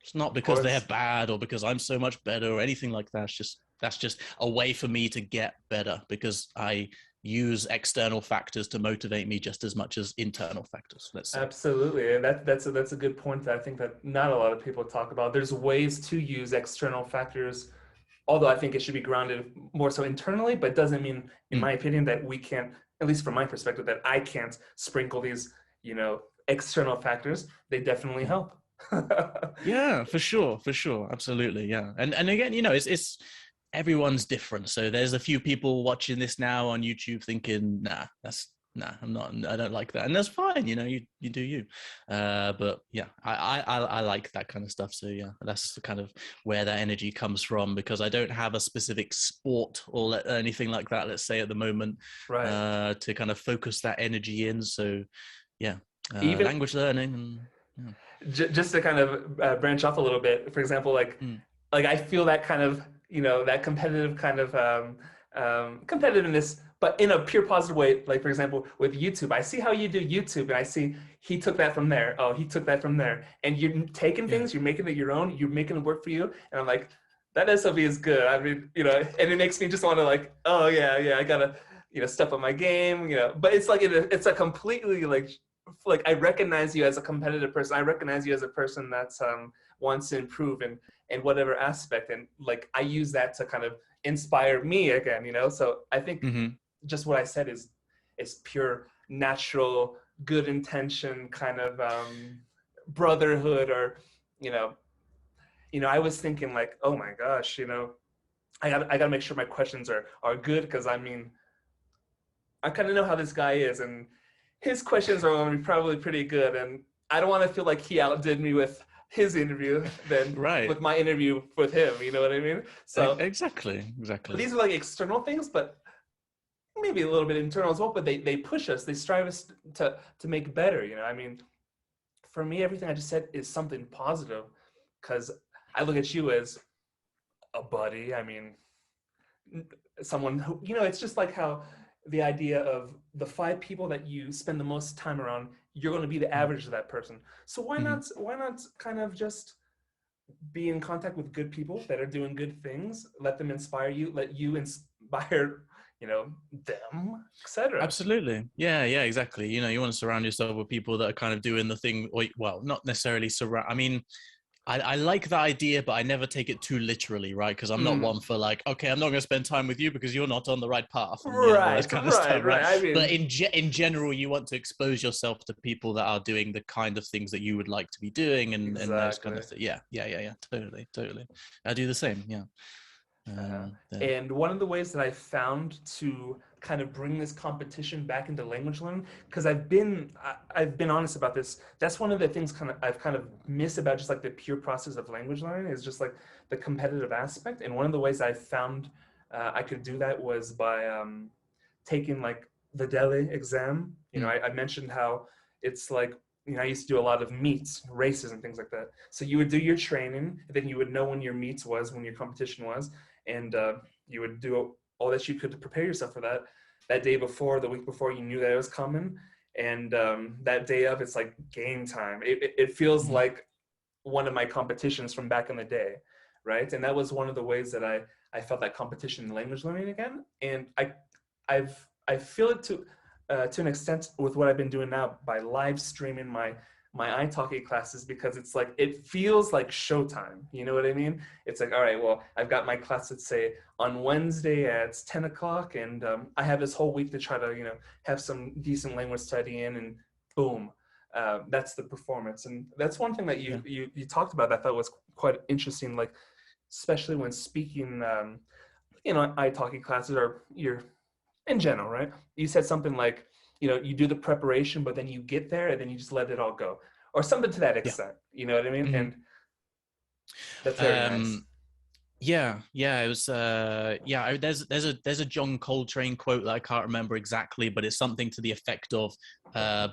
It's not Of because they're course. bad or because I'm so much better or anything like that. It's just, that's just a way for me to get better, because I use external factors to motivate me just as much as internal factors, let's say. Absolutely, and that's a good point that I think that not a lot of people talk about. There's ways to use external factors, although I think it should be grounded more so internally, but it doesn't mean, in Mm. my opinion, that we can't, at least from my perspective, that I can't sprinkle these, external factors. They definitely Mm. help. Yeah, for sure, absolutely, yeah. And again, it's everyone's different. So there's a few people watching this now on YouTube thinking, nah, I don't like that, and that's fine. You do you. But yeah, I like that kind of stuff. So yeah, that's kind of where that energy comes from, because I don't have a specific sport or anything like that, let's say, at the moment, Right. to kind of focus that energy in. So yeah, Even language learning and yeah. just to kind of branch off a little bit, for example, Mm. like I feel that kind of, that competitive kind of competitiveness, but in a pure positive way. Like, for example, with YouTube, I see how you do YouTube, and I see he took that from there. Oh, he took that from there, and you're taking Yeah. things, you're making it your own, you're making it work for you, and I'm like, that SOV is good. I mean, and it makes me just want to, like, oh yeah, yeah, I gotta, step up my game, But it's like it's a completely like I recognize you as a competitive person. I recognize you as a person that's wants to improve in whatever aspect, and like I use that to kind of inspire me again. So I think Mm-hmm. just what I said is pure natural good intention kind of brotherhood, or you know I was thinking like, oh my gosh, I got to make sure my questions are good, because I mean, I kind of know how this guy is, and his questions are going to be probably pretty good. And I don't want to feel like he outdid me with his interview than Right. with my interview with him. You know what I mean? So Exactly. Exactly. these are like external things, but maybe a little bit internal as well. But they push us, they strive us to make better. I mean, for me, everything I just said is something positive, because I look at you as a buddy. I mean, someone who, it's just like how the idea of the 5 people that you spend the most time around, you're going to be the average of that person. So Mm-hmm. why not kind of just be in contact with good people that are doing good things, let them inspire you, let you inspire them, etc. Absolutely. Yeah, yeah, exactly. You want to surround yourself with people that are kind of doing the thing, or, well, not necessarily surround. I mean, I like that idea, but I never take it too literally, right? Because I'm not Mm. one for like, okay, I'm not going to spend time with you because you're not on the right path, and all this Right, kind of stuff, right. right? I But mean, in general, you want to expose yourself to people that are doing the kind of things that you would like to be doing, and those kind exactly. of things. Yeah, yeah, yeah, yeah. Totally, totally. I do the same. Yeah. Uh, There. and one of the ways that I found to kind of bring this competition back into language learning, because I've been honest about this. That's one of the things I've kind of missed about just like the pure process of language learning, is just like the competitive aspect. And one of the ways I found I could do that was by taking like the Delhi exam. Mm, I mentioned how it's like, I used to do a lot of meets, races, and things like that. So you would do your training, and then you would know when your meets was, when your competition was, and you would do all that you could to prepare yourself for that. That day before, the week before, you knew that it was coming, and that day of, it's like game time. It feels mhm. like one of my competitions from back in the day, right? And that was one of the ways that I felt that competition in language learning again. And I feel it to an extent with what I've been doing now by live streaming my italki classes, because it's like, it feels like showtime. You know what I mean? It's like, all right, well, I've got my class, let's say on Wednesday at 10 o'clock, and I have this whole week to try to, have some decent language study in, and boom, that's the performance. And that's one thing that you talked about that I thought was quite interesting, like, especially when speaking, italki classes, or you're in general, right? You said something like, you do the preparation, but then you get there and then you just let it all go, or something to that Yeah. extent. You know what I mean? Mhm. And that's very nice. It was there's a John Coltrane quote that I can't remember exactly, but it's something to the effect of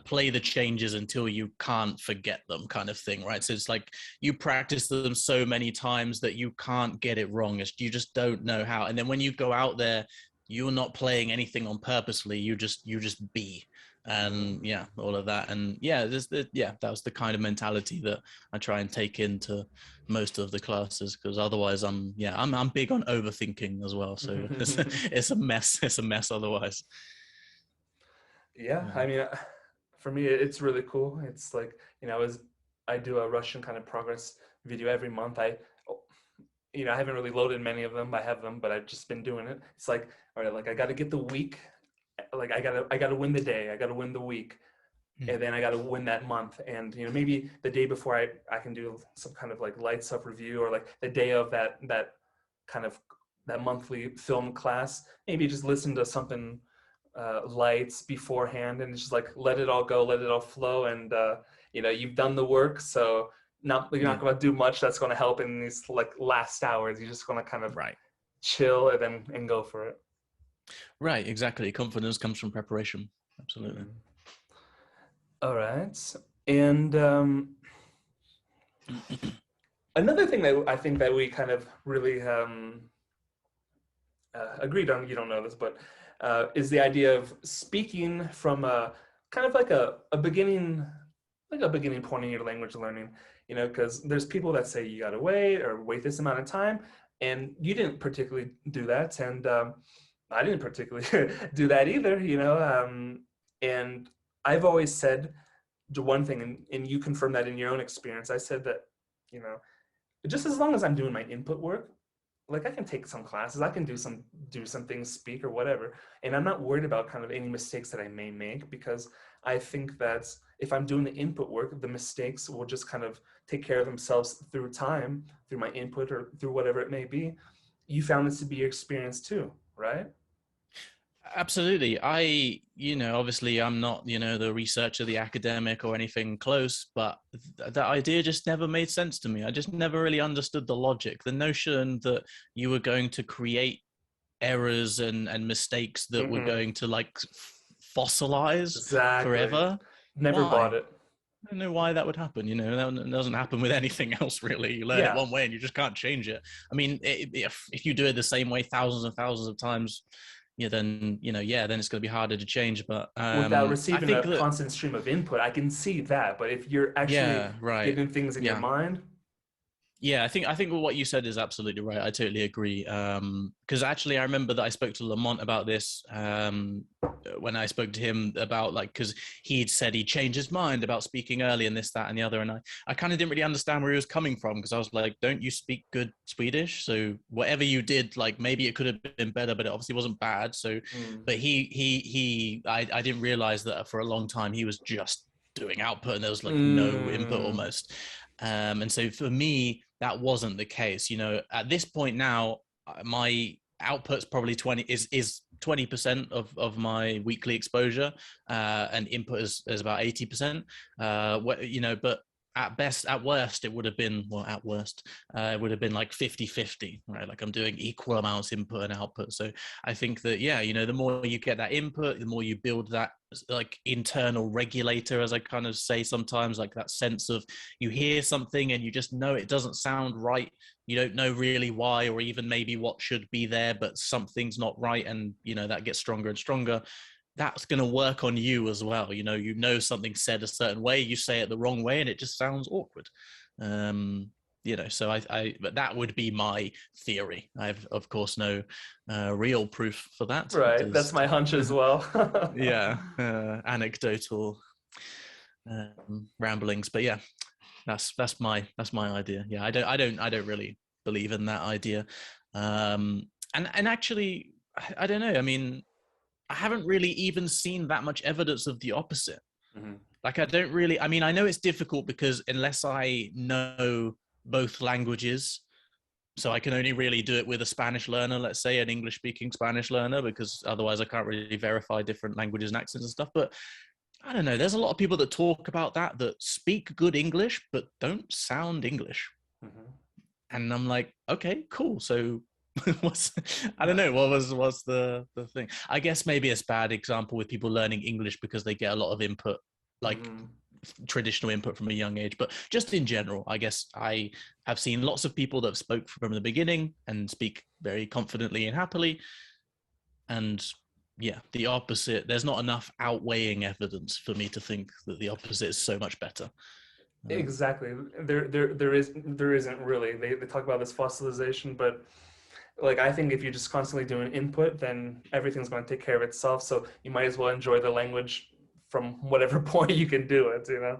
play the changes until you can't forget them, kind of thing, right? So it's like you practice them so many times that you can't get it wrong. You just don't know how. And then when you go out there, you're not playing anything on purposely. You just be. And all of that. And that was the kind of mentality that I try and take into most of the classes, because otherwise I'm big on overthinking as well. So it's a mess. It's a mess otherwise. Yeah, I mean, for me, it's really cool. It's like, I do a Russian kind of progress video every month. I haven't really loaded many of them. I have them, but I've just been doing it. It's like, all right, like I got to get the week, like I gotta win the day, I gotta win the week, and then I gotta win that month. And maybe the day before I can do some kind of like light stuff review, or like the day of that kind of that monthly film class, maybe just listen to something lights beforehand, and just like let it all go, let it all flow, and you've done the work, so you're not going to do much that's going to help in these like last hours. You're just going to kind of chill and go for it. Right, exactly. Confidence comes from preparation. Absolutely. All right. And another thing that I think that we kind of really agreed on, you don't know this, but is the idea of speaking from a kind of like a beginning point in your language learning, because there's people that say you got to wait this amount of time, and you didn't particularly do that. And I didn't particularly do that either, and I've always said the one thing, and you confirm that in your own experience. I said that, just as long as I'm doing my input work, like I can take some classes, I can do some things, speak or whatever, and I'm not worried about kind of any mistakes that I may make, because I think that if I'm doing the input work, the mistakes will just kind of take care of themselves through time, through my input or through whatever it may be. You found this to be your experience too, right? Absolutely. Obviously I'm not, the researcher, the academic or anything close, but that idea just never made sense to me. I just never really understood the logic, the notion that you were going to create errors and mistakes that were going to like fossilize forever. Never bought it. I don't know why that would happen. That doesn't happen with anything else, really. You learn it one way and you just can't change it. I mean, if you do it the same way thousands and thousands of times, then it's going to be harder to change. But without receiving a constant stream of input, I can see that. But if you're actually getting things in your mind. Yeah, I think what you said is absolutely right. I totally agree. Because actually, I remember that I spoke to Lamont about this when I spoke to him about because he'd said he changed his mind about speaking early and this, that, and the other. And I kind of didn't really understand where he was coming from, because I was like, don't you speak good Swedish? So whatever you did, maybe it could have been better, but it obviously wasn't bad. So, but I didn't realize that for a long time he was just doing output and there was no input almost. And so for me, that wasn't the case. At this point now, my output's probably 20% of my weekly exposure, and input is about 80%. But at worst, it would have been, it would have been like 50-50, right? Like I'm doing equal amounts input and output. So I think that, the more you get that input, the more you build that like internal regulator, as I kind of say sometimes, like that sense of you hear something and you just know it doesn't sound right. You don't know really why, or even maybe what should be there, but something's not right. And, that gets stronger and stronger. that's going to work on you as well. You know something said a certain way, you say it the wrong way, and it just sounds awkward. So but that would be my theory. I've of course no real proof for that. Right. That's Just my hunch as well. yeah, anecdotal ramblings. But yeah, that's my idea. Yeah, I don't really believe in that idea. And actually, I don't know. I mean, I haven't really even seen that much evidence of the opposite. Mm-hmm. Like, I don't really, I mean, I know it's difficult because unless I know both languages, so I can only really do it with a Spanish learner, let's say an English speaking Spanish learner, because otherwise I can't really verify different languages and accents and stuff. But I don't know, there's a lot of people that talk about that speak good English, but don't sound English. Mm-hmm. And I'm like, okay, cool. So I don't know, what's the thing? I guess maybe it's a bad example with people learning English because they get a lot of input, like traditional input from a young age. But just in general, I guess I have seen lots of people that spoke from the beginning and speak very confidently and happily. And yeah, the opposite, there's not enough outweighing evidence for me to think that the opposite is so much better. Exactly. There isn't really. They talk about this fossilization, but like I think if you're just constantly doing input, then everything's going to take care of itself. So you might as well enjoy the language from whatever point you can do it, you know?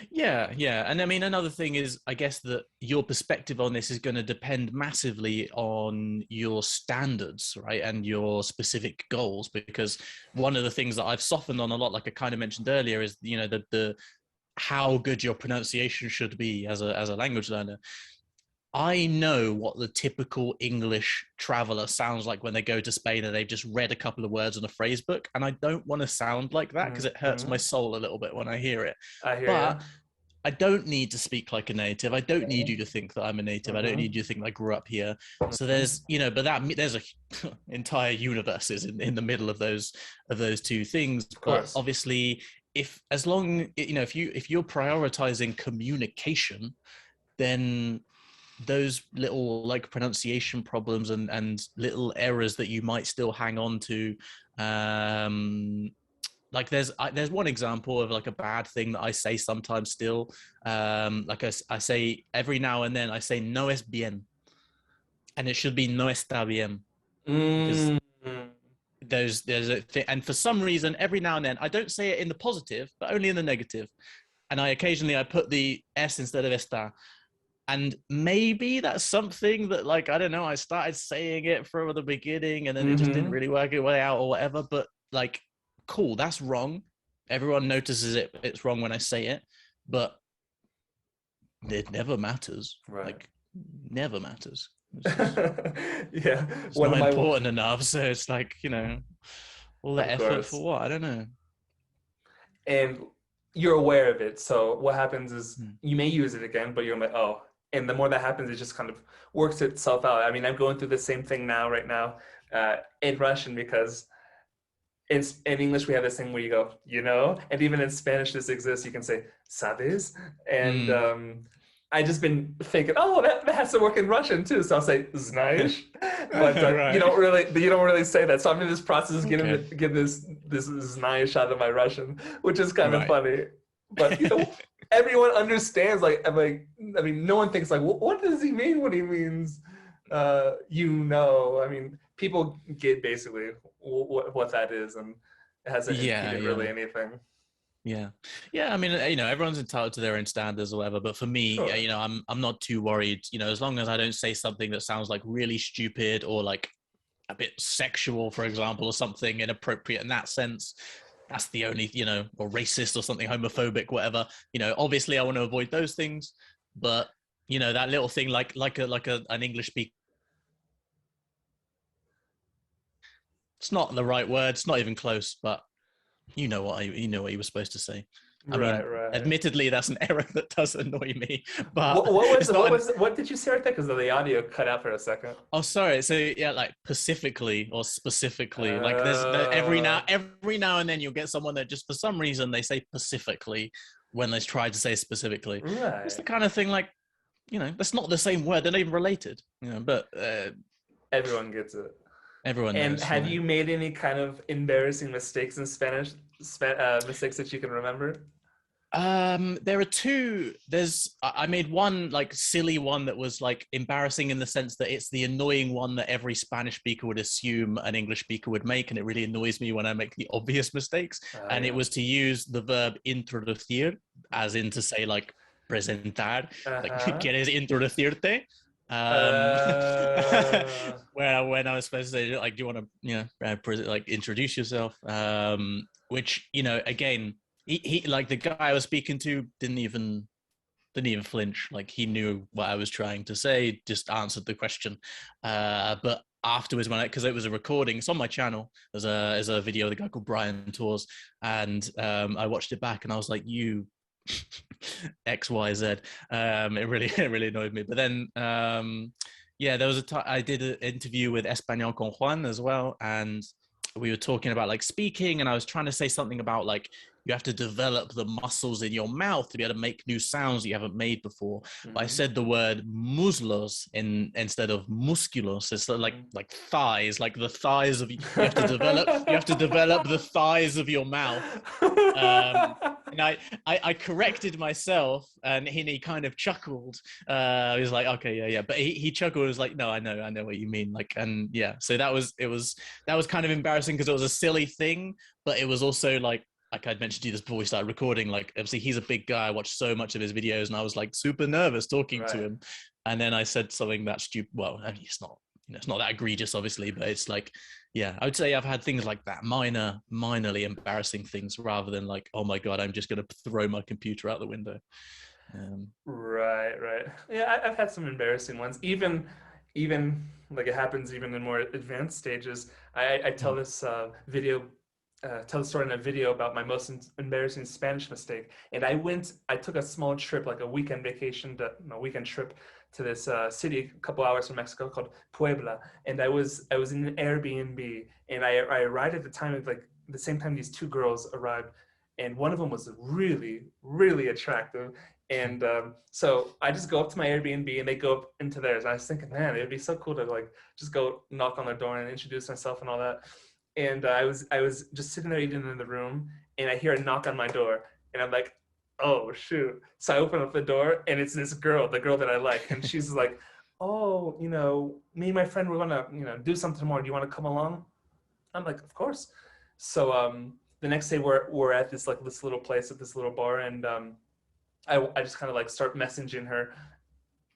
Yeah. And I mean, another thing is, I guess that your perspective on this is going to depend massively on your standards, right? And your specific goals, because one of the things that I've softened on a lot, like I kind of mentioned earlier, is, the how good your pronunciation should be as a language learner. I know what the typical English traveler sounds like when they go to Spain and they've just read a couple of words on a phrase book. And I don't want to sound like that because it hurts my soul a little bit when I hear it. I hear But I don't need to speak like a native. I don't need you to think that I'm a native. I don't need you to think I grew up here. So there's, but there's a entire universes in the middle of those two things. But obviously, if you're prioritizing communication, then those little like pronunciation problems and little errors that you might still hang on to, like there's one example of like a bad thing that I say sometimes still, like I say every now and then, I say no es bien, and it should be no está bien, because there's a thing, and for some reason every now and then I don't say it in the positive but only in the negative, and I occasionally put the s instead of está. And maybe that's something that, like, I don't know, I started saying it from the beginning and then it just didn't really work its way out or whatever. But, like, cool, that's wrong. Everyone notices it. It's wrong when I say it. But it never matters. Right. Like, never matters. Yeah. It's not important enough. So it's like, all that effort for what? I don't know. And you're aware of it. So what happens is you may use it again, but you're like, oh. And the more that happens, it just kind of works itself out. I mean, I'm going through the same thing right now in Russian, because in English we have this thing where you go, and even in Spanish this exists. You can say sabes, and I just been thinking, oh, that has to work in Russian too. So I'll say znaешь, but right. you don't really say that. So I'm in this process of getting this znaешь out of my Russian, which is kind of funny. But everyone understands. Like, I mean, no one thinks like, what does he mean when he means, I mean, people get basically what that is, and it hasn't impeded really anything. Yeah. I mean, everyone's entitled to their own standards or whatever. But for me, I'm not too worried. As long as I don't say something that sounds like really stupid or like a bit sexual, for example, or something inappropriate in that sense. That's the only, or racist or something, homophobic, whatever. Obviously I want to avoid those things, but that little thing like an English speaker. It's not the right word. It's not even close, but you know what he was supposed to say. I mean, admittedly, that's an error that does annoy me. But what did you say right there? Because the audio cut out for a second. Oh, sorry. So yeah, like pacifically or specifically. Like there's every now and then you'll get someone that just for some reason they say pacifically when they try to say specifically. Right. It's the kind of thing like, that's not the same word. They're not even related. But everyone gets it. Everyone And knows, you have know. you made any kind of embarrassing mistakes in Spanish, mistakes that you can remember? There are two. I made one like silly one that was like embarrassing in the sense that it's the annoying one that every Spanish speaker would assume an English speaker would make, and it really annoys me when I make the obvious mistakes. And it Yeah. was to use the verb introducir, as in to say like presentar, like Uh-huh. quieres introducirte. Um, Uh, where when I was supposed to say like, do you want to, like introduce yourself? Which again, he like the guy I was speaking to didn't even flinch. Like he knew what I was trying to say, just answered the question. But afterwards, when because it was a recording, it's on my channel. There's a video of the guy called Brian Tours, and I watched it back, and I was like, you XYZ. It really annoyed me. But then yeah, there was a time I did an interview with Español con Juan as well, and we were talking about like speaking, and I was trying to say something about like you have to develop the muscles in your mouth to be able to make new sounds that you haven't made before. But I mhm, said the word muslos instead of musculos. It's like thighs, like the thighs of you. You have to develop the thighs of your mouth. And I corrected myself, and he kind of chuckled. He was like, okay, yeah, yeah. But he chuckled and was like, no, I know what you mean. Like, and yeah, so that was kind of embarrassing because it was a silly thing, but it was also like I'd mentioned to you this before we started recording, like obviously he's a big guy. I watched so much of his videos and I was like super nervous talking to right. him. And then I said something that stupid. Well, I mean, it's not that egregious, obviously, but it's like, yeah, I would say I've had things like that, minorly embarrassing things rather than like, oh my God, I'm just going to throw my computer out the window. Um, Right, right. Yeah, I've had some embarrassing ones. Even like it happens even in more advanced stages. I tell this tell the story in a video about my most embarrassing Spanish mistake. And I took a small trip, like a weekend vacation, a weekend trip to this city a couple hours from Mexico called Puebla. And I was in an Airbnb, and I arrived at the time of like the same time these two girls arrived, and one of them was really, really attractive. And so I just go up to my Airbnb and they go up into theirs. I was thinking, man, it'd be so cool to like just go knock on their door and introduce myself and all that. And I was just sitting there eating in the room, and I hear a knock on my door, and I'm like, oh shoot! So I open up the door, and it's this girl, the girl that I like, and she's like, oh, me and my friend, we want to do something tomorrow. Do you want to come along? I'm like, of course. So the next day we're at this little place at this little bar, and I just kind of like start messaging her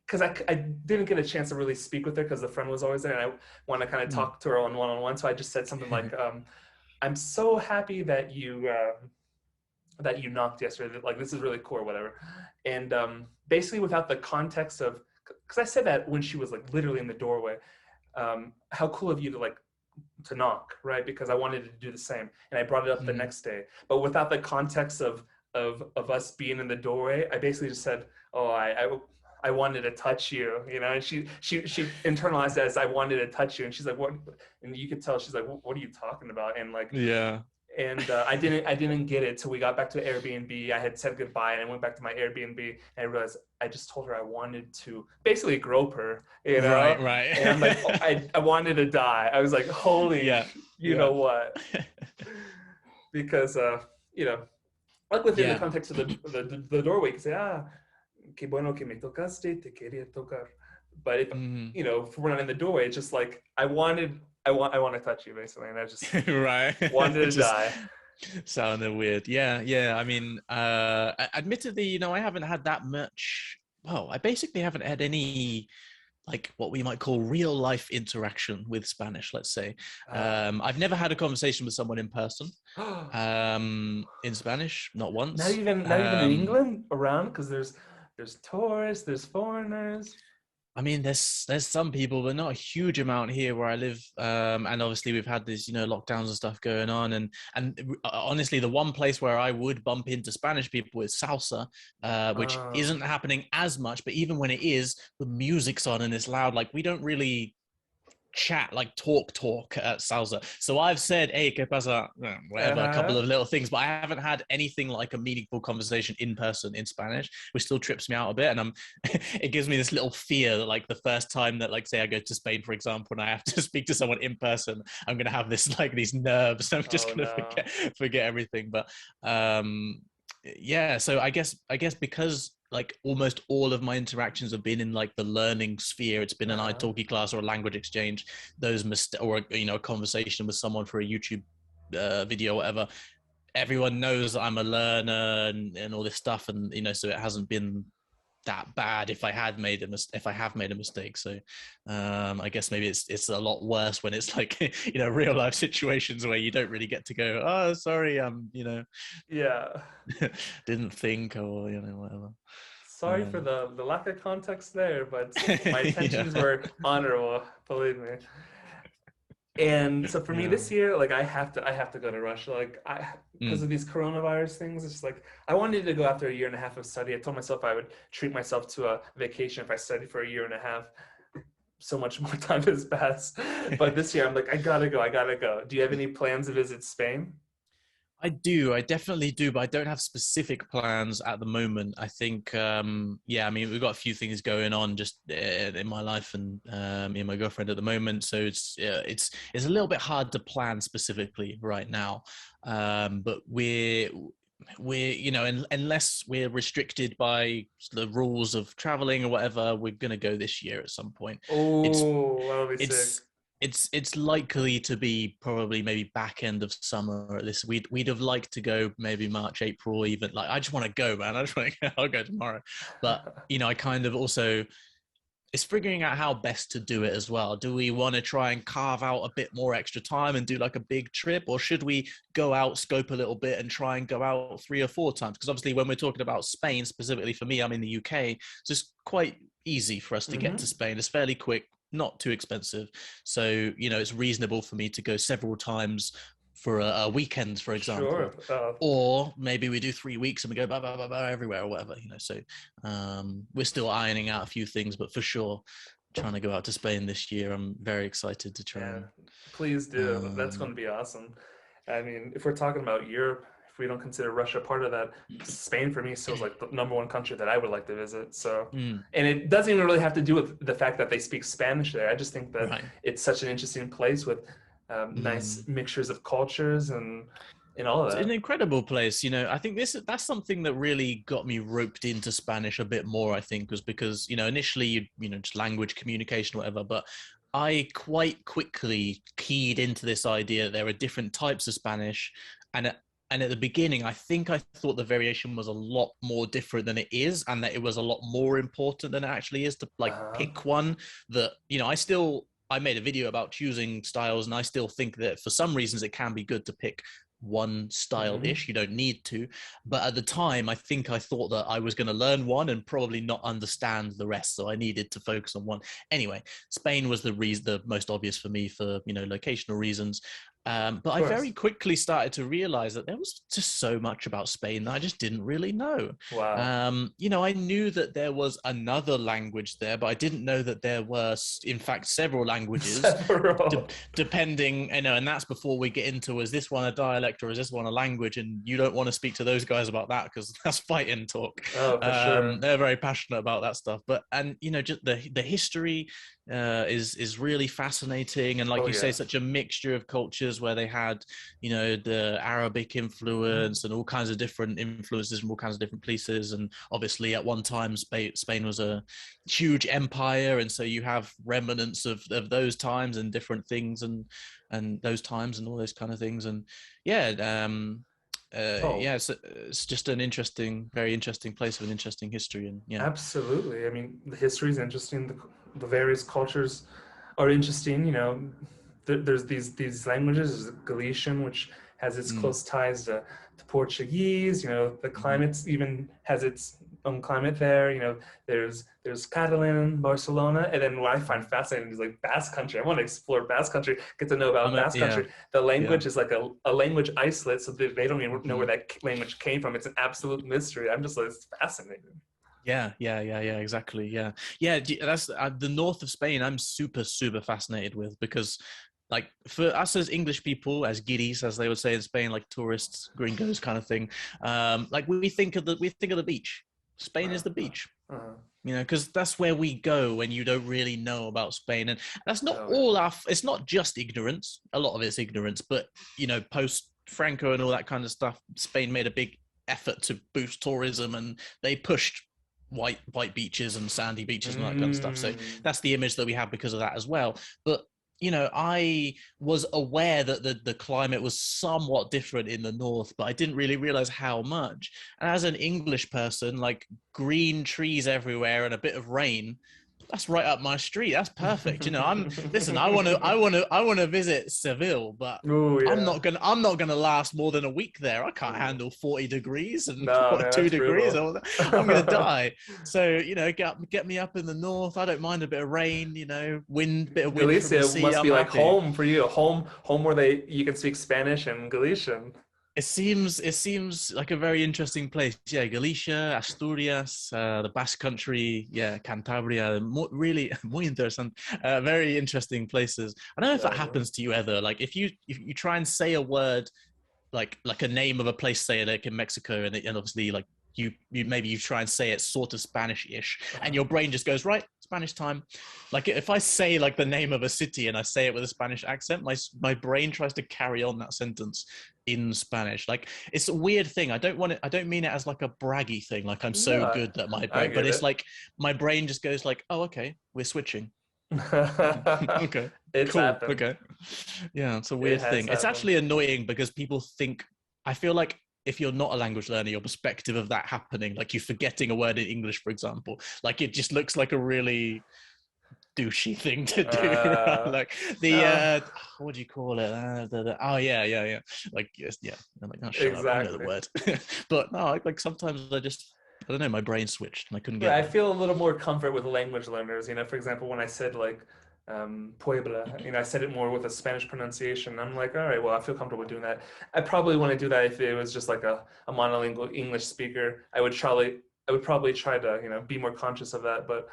because I didn't get a chance to really speak with her because the friend was always there, and I want to kind of mm, talk to her on one-on-one. So I just said something like, "I'm so happy that you knocked yesterday. Like this is really cool or whatever." And basically, without the context of, because I said that when she was like literally in the doorway, how cool of you to knock, right? Because I wanted to do the same, and I brought it up the mm. next day, but without the context of us being in the doorway, I basically just said, "Oh, I wanted to touch you," and she internalized that as I wanted to touch you, and she's like, "What?" And you could tell she's like, "What are you talking about?" And like, Yeah. and I didn't get it till we got back to Airbnb. I had said goodbye, and I went back to my Airbnb, and I realized I just told her I wanted to basically grope her, Right, and I'm like, right. oh, I wanted to die. I was like, holy, Yeah, you know yeah. what? Because you know, like within the Yeah. context of the doorway, you can say, qué bueno que me tocaste, te quería tocar. But if Mhm. if we're not in the doorway, it's just like I want to touch you basically, and I just Right. wanted It to just die. sounded weird. Yeah, yeah. I mean, admittedly, I haven't had that much. Well, I basically haven't had any like what we might call real life interaction with Spanish, let's say. I've never had a conversation with someone in person in Spanish, not Not once. even not even in England around, because there's tourists, there's foreigners. I mean, there's some people, but not a huge amount here where I live. And obviously, we've had this, lockdowns and stuff going on. And honestly, the one place where I would bump into Spanish people is salsa, which Uh, isn't happening as much. But even when it is, the music's on and it's loud. Like we don't really chat, like talk at salsa. So I've said, hey, ¿qué pasa? Whatever, a couple Uh-huh. of little things, but I haven't had anything like a meaningful conversation in person in Spanish, which still trips me out a bit. And it gives me this little fear that like the first time that, like, say I go to Spain, for example, and I have to speak to someone in person, I'm going to have this, like, these nerves. I'm just Oh going to no. forget everything. But yeah, so I guess because like almost all of my interactions have been in like the learning sphere, it's been an Uh-huh. italki class or a language exchange, or a conversation with someone for a YouTube video or whatever. Everyone knows that I'm a learner and all this stuff, and so it hasn't been that bad if I have made a mistake. So I guess maybe it's a lot worse when it's like real life situations where you don't really get to go, oh sorry, Yeah. didn't think, or whatever. Sorry for the lack of context there, but my Yeah. intentions were honorable, believe me. And so for me Yeah. this year, like I have to go to Russia. Like I because Mm. of these coronavirus things, it's just like I wanted to go after a year and a half of study. I told myself I would treat myself to a vacation if I studied for a year and a half. So much more time has passed. But this year I'm like, I gotta go, I gotta go. Do you have any plans to visit Spain? I do. I definitely do, but I don't have specific plans at the moment. I think, yeah, I mean, we've got a few things going on just in my life and me and my girlfriend at the moment, so it's a little bit hard to plan specifically right now. But we're unless we're restricted by the rules of traveling or whatever, we're gonna go this year at some point. It's Oh, that'll be sick. it's it's likely to be probably maybe back end of summer at this. We'd have liked to go maybe March, April, even. Like, I just want to go, man. I just want to I'll go tomorrow. But I kind of also, it's figuring out how best to do it as well. Do we want to try and carve out a bit more extra time and do like a big trip, or should we go out, scope a little bit, and try and go out 3 or 4 times? Because obviously, when we're talking about Spain specifically, for me, I'm in the UK, so it's quite easy for us to get to Mm-hmm. Spain. It's fairly quick, not too expensive, so it's reasonable for me to go several times for a weekend, for example. Sure. Or maybe we do 3 weeks and we go blah, blah, blah, blah, everywhere or whatever. So we're still ironing out a few things, but for sure, trying to go out to Spain this year. I'm very excited to try Yeah, and. please do. That's going Um, to be awesome. I mean, if we're talking about Europe, if we don't consider Russia part of that, Spain for me still is like the number one country that I would like to visit. So, mm, and it doesn't even really have to do with the fact that they speak Spanish there. I just think that right. it's such an interesting place with nice Mm. mixtures of cultures and all of It's an that. incredible place. I think that's something that really got me roped into Spanish a bit more. I think was because initially just language communication, whatever, but I quite quickly keyed into this idea that there are different types of Spanish, and at the beginning, I think I thought the variation was a lot more different than it is, and that it was a lot more important than it actually is to like Uh-huh. pick one that I made a video about choosing styles, and I still think that for some reasons it can be good to pick one style Hmm. ish. You don't need to. But at the time, I thought that I was going to learn one and probably not understand the rest. So I needed to focus on one. Anyway, Spain was the most obvious for me for, locational reasons. But Of I very course. quickly started to realize that there was just so much about Spain that I just didn't really know. Wow. I knew that there was another language there, but I didn't know that there were, in fact, several languages Several. depending, and that's before we get into, is this one a dialect or is this one a language? And you don't want to speak to those guys about that because that's fighting talk. Oh, for sure. They're very passionate about that stuff. But and just the history is really fascinating, and like Oh, you say, yeah. such a mixture of cultures where they had the Arabic influence and all kinds of different influences from all kinds of different places. And obviously at one time Spain was a huge empire, and so you have remnants of those times and different things and those times and all those kind of things. And yeah, Oh, yeah, it's just an interesting, very interesting place with an interesting history. And yeah. absolutely. I mean, the history is interesting. The various cultures are interesting. There's these languages. There's Galician, which has its Mm, close ties to Portuguese. The mhm. climate even has its own climate there. There's Catalan, Barcelona, and then what I find fascinating is like Basque Country. I want to explore Basque Country, get to know about Basque Yeah, Country. The yeah. language is like a language isolate, so they don't even know where Mhm. that language came from. It's an absolute mystery. I'm just like, it's fascinating. Yeah, exactly. Yeah. That's the north of Spain. I'm super fascinated with because, like, for us as English people, as guiris, as they would say in Spain, like tourists, gringos, kind of thing. Like we think of the beach. Spain is the Uh, beach. uh, Because that's where we go when you don't really know about Spain, and that's not oh all yeah. our. It's not just ignorance. A lot of it's ignorance, but post Franco and all that kind of stuff, Spain made a big effort to boost tourism, and they pushed white beaches and sandy beaches and all that kind of stuff. So Mm. that's the image that we have because of that as well. But I was aware that the climate was somewhat different in the north, but I didn't really realize how much. And as an English person, like green trees everywhere and a bit of rain, that's right up my street. That's perfect. Listen, I want to visit Seville, but Oh I'm yeah. not gonna I'm not gonna last more than a week there. I can't Ooh. handle 40 degrees and No, what man, two that's degrees. brutal. I'm gonna die. So get me up in the north. I don't mind a bit of rain. Bit of wind from the Galicia sea. must I'm be like happy. home for you, home where you can speak Spanish and Galician. It seems like a very interesting place. Yeah, Galicia, Asturias, the Basque Country, yeah, Cantabria, really muy interesting. Very interesting places. I don't know if that Yeah. happens to you ever. Like if you try and say a word like a name of a place, say like in Mexico, and obviously like you try and say it sort of Spanish-ish, and Uh-huh. your brain just goes right Spanish time. Like if I say like the name of a city and I say it with a Spanish accent, my brain tries to carry on that sentence in Spanish. Like it's a weird thing. I don't mean it as like a braggy thing. Like I'm so No, good that my I brain, but get it's it. like my brain just goes like, oh okay, we're switching. Okay, It's cool. happened. Okay. Yeah, it's a It weird has thing. It's happened. actually annoying because people think, I feel like if you're not a language learner, your perspective of that happening, like you forgetting a word in English, for example, like it just looks like a really douchey thing to do. Right? Uh, Like the, no, what do you call it? Oh, yeah. Like, yes, yeah. I'm like, oh, shut up. I know the exactly. word. But no, like sometimes I don't know, my brain switched and I couldn't Right, get I there. feel a little more comfort with language learners. For example, when I said like Puebla, I said it more with a Spanish pronunciation. I'm like, all right, well, I feel comfortable doing that. I probably want to do that if it was just like a monolingual English speaker. I would probably try to, be more conscious of that. But,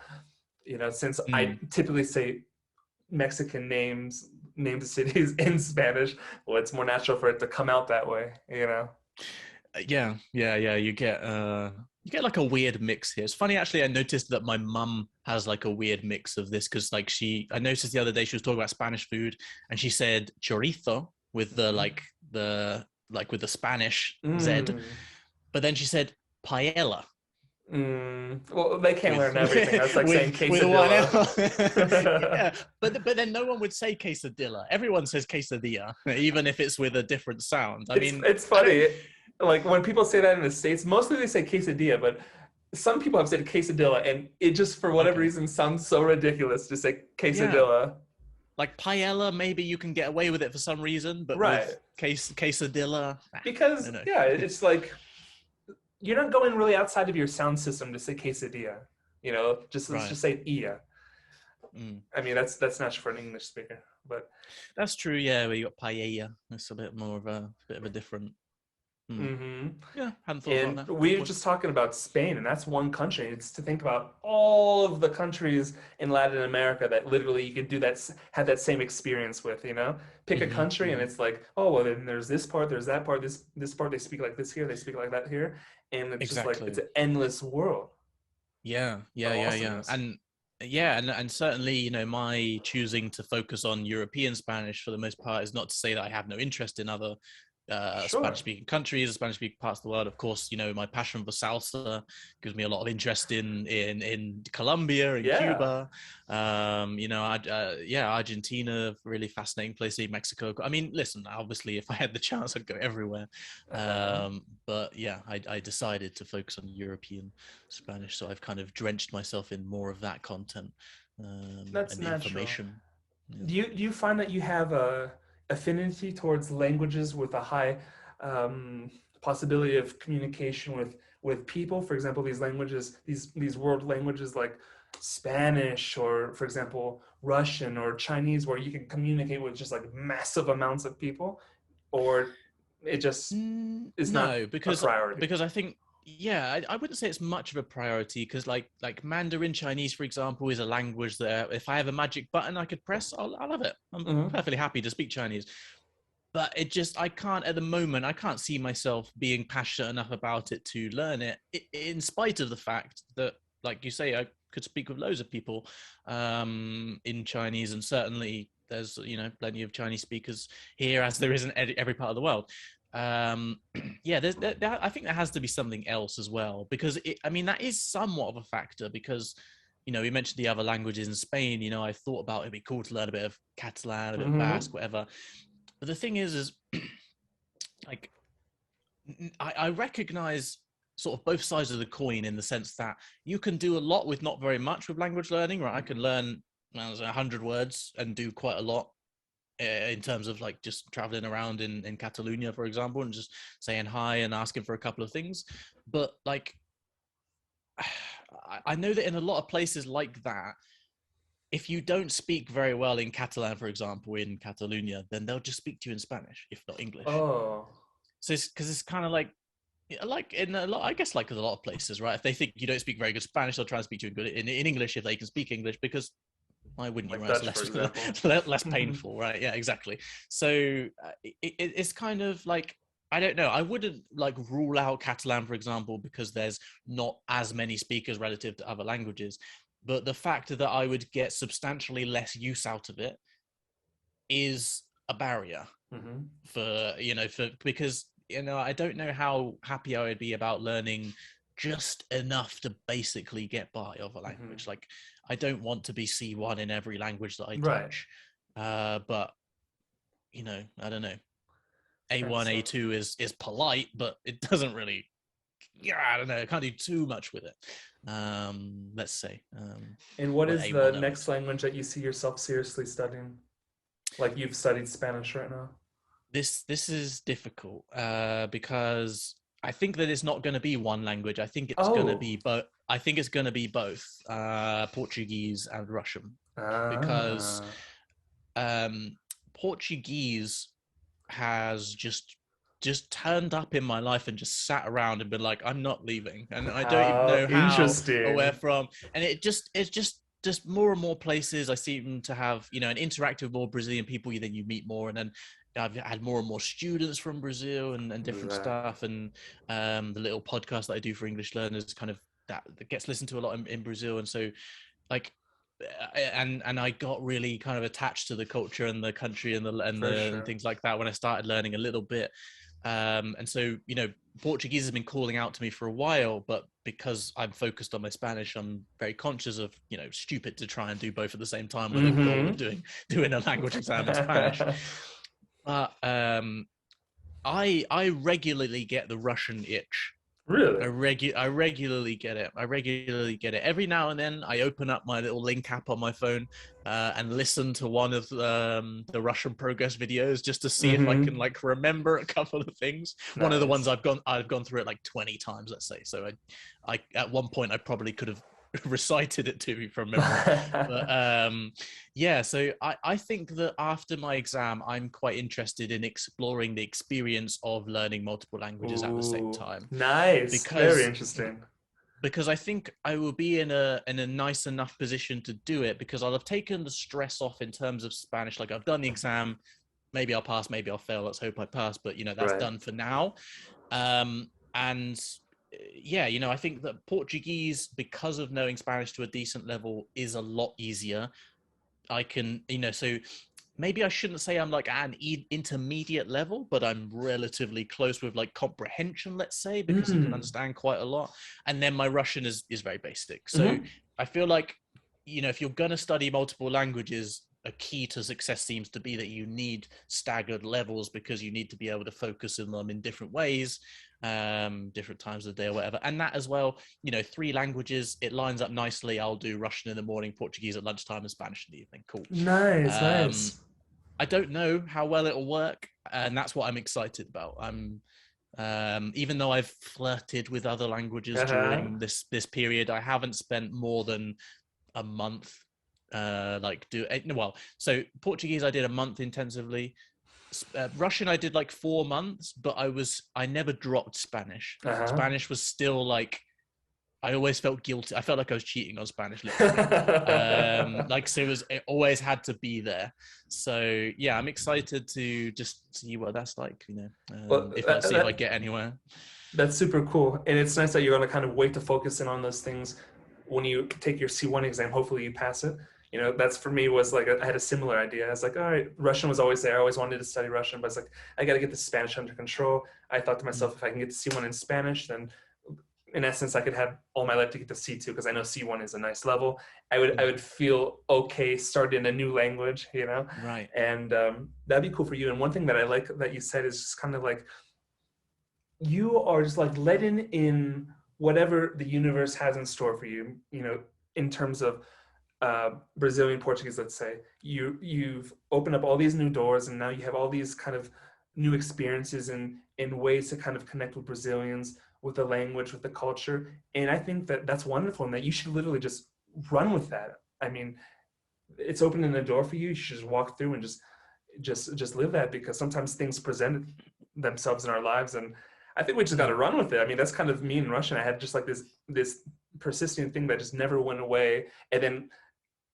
since I Mm. typically say Mexican names of cities in Spanish, well, it's more natural for it to come out that way. Yeah. You get like a weird mix here. It's funny actually. I noticed that my mum has like a weird mix of this because like I noticed the other day she was talking about Spanish food and she said chorizo with the Mhm. like the like with the Spanish Z, Mm. but then she said paella Well, they can't with learn everything. That's like saying with one quesadilla. L. Yeah, but then no one would say quesadilla. Everyone says quesadilla, even if it's with a different sound. I It's mean, it's I don't. funny. Like when people say that in the States, mostly they say quesadilla, but some people have said quesadilla, and it just for whatever Okay. reason sounds so ridiculous to say Yeah, quesadilla. like paella, maybe you can get away with it for some reason, but with Right. quesadilla, Because no. yeah, it's like you're not going really outside of your sound system to say quesadilla. Just let's Right. just say ia. Mm. I mean, that's natural for an English speaker, but That's true. Yeah, where you got paella. It's a bit more of a bit of a different. Mm. hmm Yeah, hadn't thought about and that. Good we were point. just talking about Spain, and that's one country. It's to think about all of the countries in Latin America that literally you could do that, have that same experience with. Pick a Hmm. country, and Hmm. it's like, oh well, then there's this part, there's that part, this part they speak like this here, they speak like that here, and it's just like it's Exactly. an endless world of Yeah. awesomeness. And yeah, and certainly, my choosing to focus on European Spanish for the most part is not to say that I have no interest in other Sure. Spanish-speaking countries, Spanish-speaking parts of the world. Of course, my passion for salsa gives me a lot of interest in Colombia and Yeah. Cuba. Yeah, Argentina, really fascinating place. Mexico. I mean, listen, obviously, if I had the chance, I'd go everywhere. Uh-huh. But yeah, I decided to focus on European Spanish, so I've kind of drenched myself in more of that content That's and natural. information. Yeah. Do you find that you have a affinity towards languages with a high um, possibility of communication with people? For example, these languages, these world languages like Spanish or, for example, Russian or Chinese, where you can communicate with just like massive amounts of people, or it just is not No, a because priority. I think yeah, I wouldn't say it's much of a priority because like Mandarin Chinese, for example, is a language that if I have a magic button I could press, I'll love it. I'm Hmm. perfectly happy to speak Chinese. But it just, I can't at the moment, I can't see myself being passionate enough about it to learn it, in spite of the fact that, like you say, I could speak with loads of people in Chinese, and certainly there's, you know, plenty of Chinese speakers here, as there is in every part of the world. um yeah, I think there has to be something else as well, because I mean, that is somewhat of a factor, because, you know, we mentioned the other languages in Spain. You know, I thought about it'd be cool to learn a bit of Catalan, a bit of Hmm. Basque, whatever. But the thing is like, I recognize sort of both sides of the coin, in the sense that you can do a lot with not very much with language learning, right? I can learn 100 words and do quite a lot in terms of like just traveling around in Catalonia, for example, and just saying hi and asking for a couple of things. But like, I know that in a lot of places like that, if you don't speak very well in Catalan, for example, in Catalonia, then they'll just speak to you in Spanish, if not English. Oh. So it's because it's kind of like in a lot, I guess, like in a lot of places, right? If they think you don't speak very good Spanish, they'll try and speak to you in good in English if they can speak English, because why wouldn't you, Like right? It's Dutch, for example. less painful, right? Yeah, exactly. So it's kind of like, I don't know. I wouldn't like rule out Catalan, for example, because there's not as many speakers relative to other languages. But the fact that I would get substantially less use out of it is a barrier Hmm. for, you know, for, because, you know, I don't know how happy I would be about learning just enough to basically get by of a Hmm. language. Like, I don't want to be C1 in every language that I Right. touch. But, you know, I don't know. A1, Excellent. A2 is polite, but it doesn't really, yeah, I don't know. I can't do too much with it. Let's say, And what well, is the A1 at next least. language that you see yourself seriously studying? Like you've studied Spanish right now. This is difficult because I think that it's not going to be one language. I think it's going to Oh. be both. I think it's going to be both Portuguese and Russian, because Ah. um, Portuguese has just turned up in my life and just sat around and been like, I'm not leaving, and I don't even How know how or where interesting. from. And it's just more and more places I seem to have, you know, and interact with more Brazilian people, then you meet more, and then I've had more and more students from Brazil and different Right. stuff, and the little podcast that I do for English learners, kind of that gets listened to a lot in Brazil. And so, like, and I got really kind of attached to the culture and the country and For and sure. things like that when I started learning a little bit. And so, you know, Portuguese has been calling out to me for a while, but because I'm focused on my Spanish, I'm very conscious of, you know, stupid to try and do both at the same time with a goal of Hmm. doing a language exam in Spanish. But I regularly get the Russian itch. Really? I regularly get it. I regularly get it. Every now and then, I open up my little link app on my phone and listen to one of the Russian progress videos, just to see if I can Hmm. like remember a couple of things. One of the ones Nice. I've gone through it like 20 times, let's say. So I at one point I probably could have recited it to me from memory. But yeah, so I think that after my exam, I'm quite interested in exploring the experience of learning multiple languages at the same Ooh, time, nice. Very because interesting. I think I will be in a nice enough position to do it, because I'll have taken the stress off in terms of Spanish. Like, I've done the exam, maybe I'll pass, maybe I'll fail. Let's hope I pass, but you know, that's Right. done for now. And yeah, you know, I think that Portuguese, because of knowing Spanish to a decent level, is a lot easier. I can, you know, so maybe I shouldn't say I'm like at an intermediate level, but I'm relatively close with like comprehension, let's say, because I can Mm. understand quite a lot. And then my Russian is very basic. So Hmm. I feel like, you know, if you're going to study multiple languages, a key to success seems to be that you need staggered levels, because you need to be able to focus on them in different ways, different times of the day or whatever. And that as well, you know, three languages, it lines up nicely. I'll do Russian in the morning, Portuguese at lunchtime, and Spanish in the evening. Cool. Nice, um, nice. I don't know how well it'll work, and that's what I'm excited about. I'm even though I've flirted with other languages Uh-huh. during this period, I haven't spent more than a month. Like, do well. So Portuguese, I did a month intensively. Russian I did like 4 months, but I never dropped Spanish. Uh-huh. Spanish was still like, I always felt guilty. I felt like I was cheating on Spanish, literally. Like, so it always had to be there. So yeah, I'm excited to just see what that's like, Well, if I see if I get anywhere. that's super cool. And it's nice that you're going to kind of wait to focus in on those things when you take your C1 exam. Hopefully you pass it. That's for me was like, I had a similar idea. I was like, all right, Russian was always there. I always wanted to study Russian, but it's like, I got to get the Spanish under control. I thought to myself, if I can get the C1 in Spanish, then in essence, I could have all my life to get to C2 because I know C1 is a nice level. I would feel okay starting a new language. Right. And that'd be cool for you. And one thing that I like that you said is just kind of like, you are just like letting in whatever the universe has in store for you, in terms of Brazilian Portuguese, let's say. You've opened up all these new doors, and now you have all these kind of new experiences and in ways to kind of connect with Brazilians, with the language, with the culture. And I think that that's wonderful, and that you should literally just run with that. I mean, it's opening a door for you. You should just walk through and just live that, because sometimes things present themselves in our lives, and I think we just got to run with it. I mean, that's kind of me in Russian. I had just like this persisting thing that just never went away. And then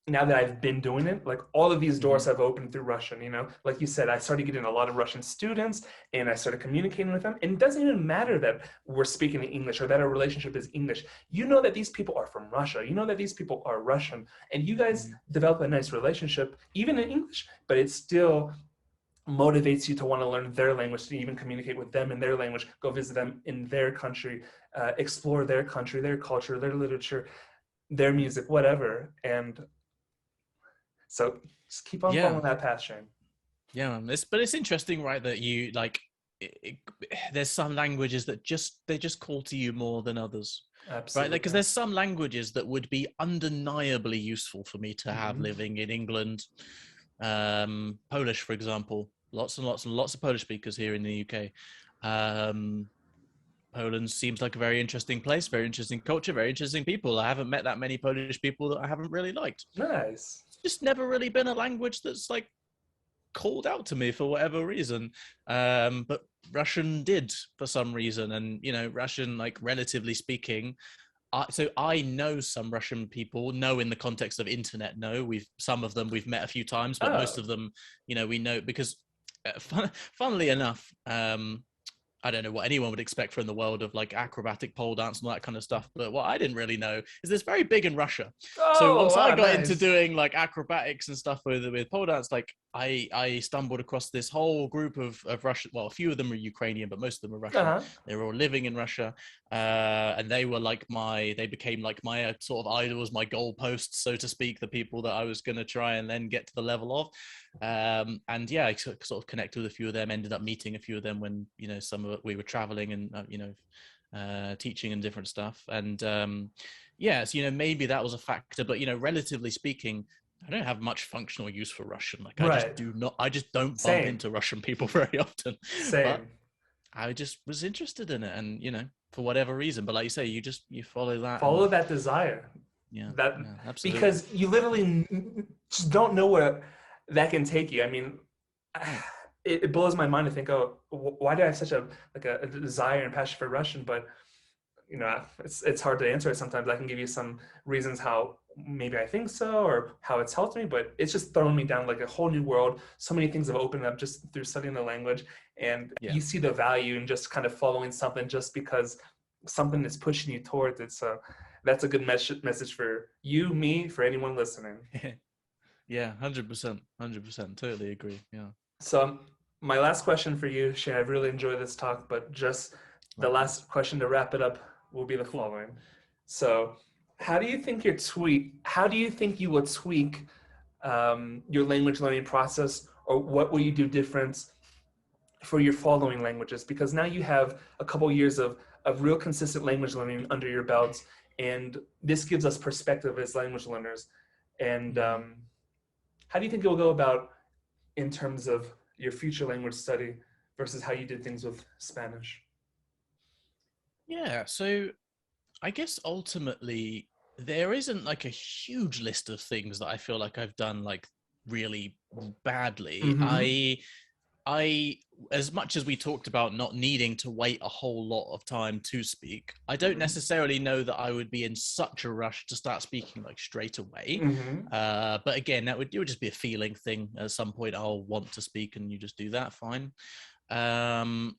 now that I've been doing it, like all of these doors have opened through Russian, like you said, I started getting a lot of Russian students, and I started communicating with them. And it doesn't even matter that we're speaking in English or that our relationship is English. You know that these people are from Russia. You know that these people are Russian, and you guys develop a nice relationship, even in English, but it still motivates you to want to learn their language, to even communicate with them in their language, go visit them in their country, explore their country, their culture, their literature, their music, whatever. And so just keep on following that path, Shane. Yeah, but it's interesting, right, that you like there's some languages that they just call to you more than others. Absolutely. Right, because there's some languages that would be undeniably useful for me to have living in England. Polish, for example, lots and lots and lots of Polish speakers here in the UK. Poland seems like a very interesting place, very interesting culture, very interesting people. I haven't met that many Polish people that I haven't really liked. Nice. It's just never really been a language that's like called out to me for whatever reason. But Russian did for some reason. And, Russian, like relatively speaking, so I know some Russian people, know in the context of internet, some of them we've met a few times, but most of them, we know because funnily enough, I don't know what anyone would expect from the world of like acrobatic pole dance and all that kind of stuff. But what I didn't really know is it's very big in Russia. So once I got into doing like acrobatics and stuff with pole dance, like I stumbled across this whole group of Russian. Well, a few of them are Ukrainian, but most of them are Russian. They were all living in Russia. And they were like they became like my sort of idols, my goalposts, so to speak, the people that I was going to try and then get to the level of. And yeah, I sort of connected with a few of them, ended up meeting a few of them when, we were traveling and, teaching and different stuff. And yeah, so, maybe that was a factor, but, relatively speaking, I don't have much functional use for Russian. Like I just don't bump into Russian people very often. But I just was interested in it, and, for whatever reason, but like you say, you follow that desire. Yeah, absolutely. Because you literally just don't know where that can take you. I mean, it blows my mind to think, why do I have such a desire and passion for Russian? But it's hard to answer it sometimes. I can give you some reasons how maybe I think so, or how it's helped me, but it's just thrown me down like a whole new world. So many things have opened up just through studying the language, and you see the value in just kind of following something just because something is pushing you towards it. So that's a good message for you, me, for anyone listening. Yeah, 100%, totally agree. Yeah. So my last question for you, Shane, I've really enjoyed this talk, but just the last question to wrap it up will be the following. So how do you think you will tweak your language learning process, or what will you do different for your following languages? Because now you have a couple years of real consistent language learning under your belts, and this gives us perspective as language learners. And how do you think it will go about in terms of your future language study versus how you did things with Spanish? Yeah, so I guess ultimately there isn't like a huge list of things that I feel like I've done like really badly. as much as we talked about not needing to wait a whole lot of time to speak, I don't Mm-hmm. necessarily know that I would be in such a rush to start speaking like straight away. Mm-hmm. But again, it would just be a feeling thing. At some point, I'll want to speak, and you just do that. Fine. Um,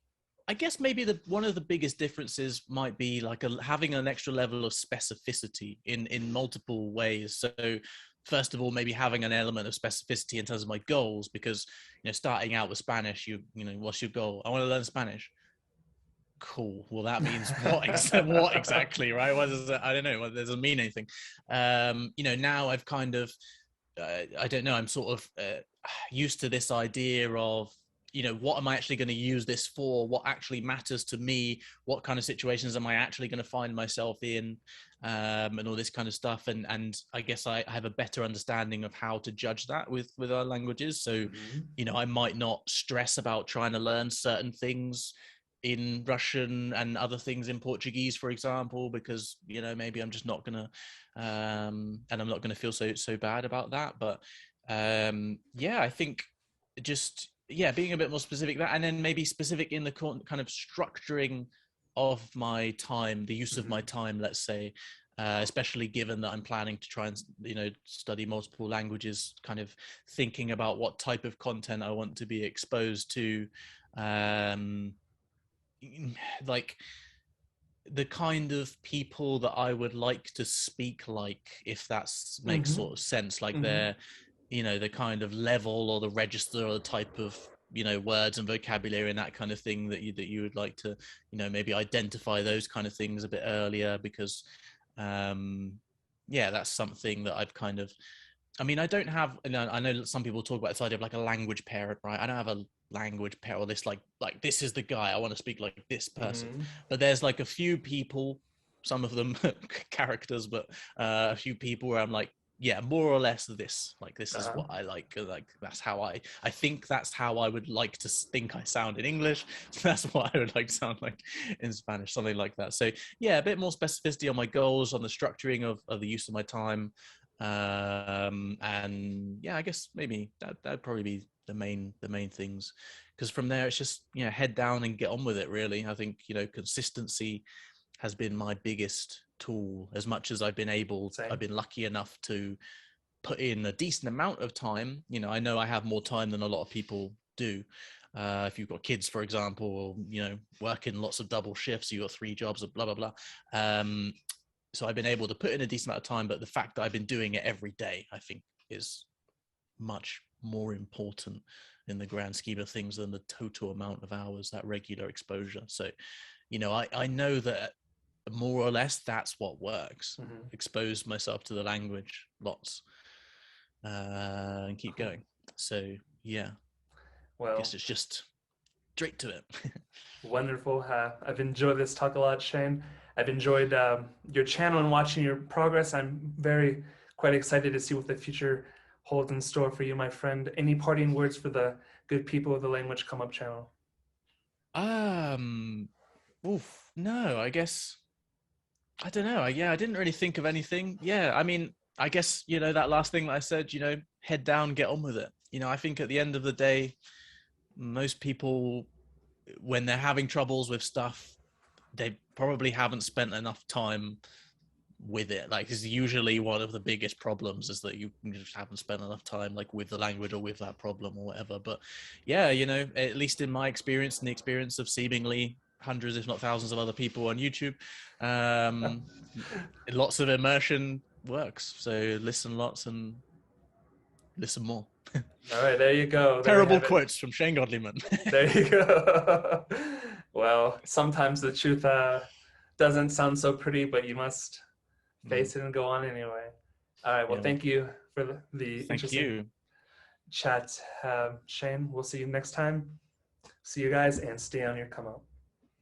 I guess maybe one of the biggest differences might be like having an extra level of specificity in multiple ways. So first of all, maybe having an element of specificity in terms of my goals, because starting out with Spanish, what's your goal? I want to learn Spanish. Cool. Well, that means what? What exactly, right? What does it, I don't know. What doesn't mean anything. Now I've kind of, I don't know. I'm sort of used to this idea of, what am I actually going to use this for? What actually matters to me? What kind of situations am I actually going to find myself in? And all this kind of stuff. And I guess I have a better understanding of how to judge that with our languages. So, Mm-hmm. I might not stress about trying to learn certain things in Russian and other things in Portuguese, for example, because maybe I'm just not gonna, and I'm not gonna feel so bad about that. But yeah, I think just being a bit more specific that, and then maybe specific in the kind of structuring of my time, the use of my Mm-hmm. time, let's say. Especially given that I'm planning to try and study multiple languages, kind of thinking about what type of content I want to be exposed to, um, like the kind of people that I would like to speak like, if that makes Mm-hmm. sort of sense, like Mm-hmm. they're, the kind of level or the register or the type of, words and vocabulary and that kind of thing that you would like to, maybe identify those kind of things a bit earlier, because, that's something that I've kind of, I mean, I don't have, I know some people talk about this idea of like a language parent, right? I don't have a language parent, or this like this is the guy I want to speak like this person. Mm-hmm. But there's like a few people, some of them characters, but a few people where I'm like, yeah, more or less this. Like this is Uh-huh. what I like. Like that's how I think that's how I would like to think I sound in English. So that's what I would like to sound like in Spanish, something like that. So yeah, a bit more specificity on my goals, on the structuring of the use of my time, and yeah, I guess maybe that'd probably be the main things, because from there it's just head down and get on with it, really. I think consistency has been my biggest tool. As much as I've Same. been lucky enough to put in a decent amount of time. I know I have more time than a lot of people do. If you've got kids, for example, or working lots of double shifts, you've got 3 jobs, blah blah blah. So I've been able to put in a decent amount of time, but the fact that I've been doing it every day, I think, is much more important in the grand scheme of things than the total amount of hours, that regular exposure. So, I know that more or less that's what works. Mm-hmm. Expose myself to the language lots, and keep Cool. going. So yeah, I Well, guess it's just straight to it. wonderful. I've enjoyed this talk a lot, Shane. I've enjoyed your channel and watching your progress. I'm quite excited to see what the future holds in store for you, my friend. Any parting words for the good people of the Language Come Up channel? um, no, I guess I don't know. I didn't really think of anything. Yeah, I mean, I guess that last thing that I said. Head down, get on with it. I think at the end of the day, most people, when they're having troubles with stuff, they probably haven't spent enough time with it. Like, it's usually one of the biggest problems, is that you just haven't spent enough time like with the language or with that problem or whatever. But yeah, at least in my experience and the experience of seemingly hundreds, if not thousands, of other people on YouTube, um, lots of immersion works. So listen lots and listen more. All right, there you go. There we Terrible have it. quotes from Shane Godliman. There you go. Well, sometimes the truth doesn't sound so pretty, but you must face it and go on anyway. All right. Well, Yeah, thank you for the thank interesting you. chat, Shane. We'll see you next time. See you guys and stay on your come up.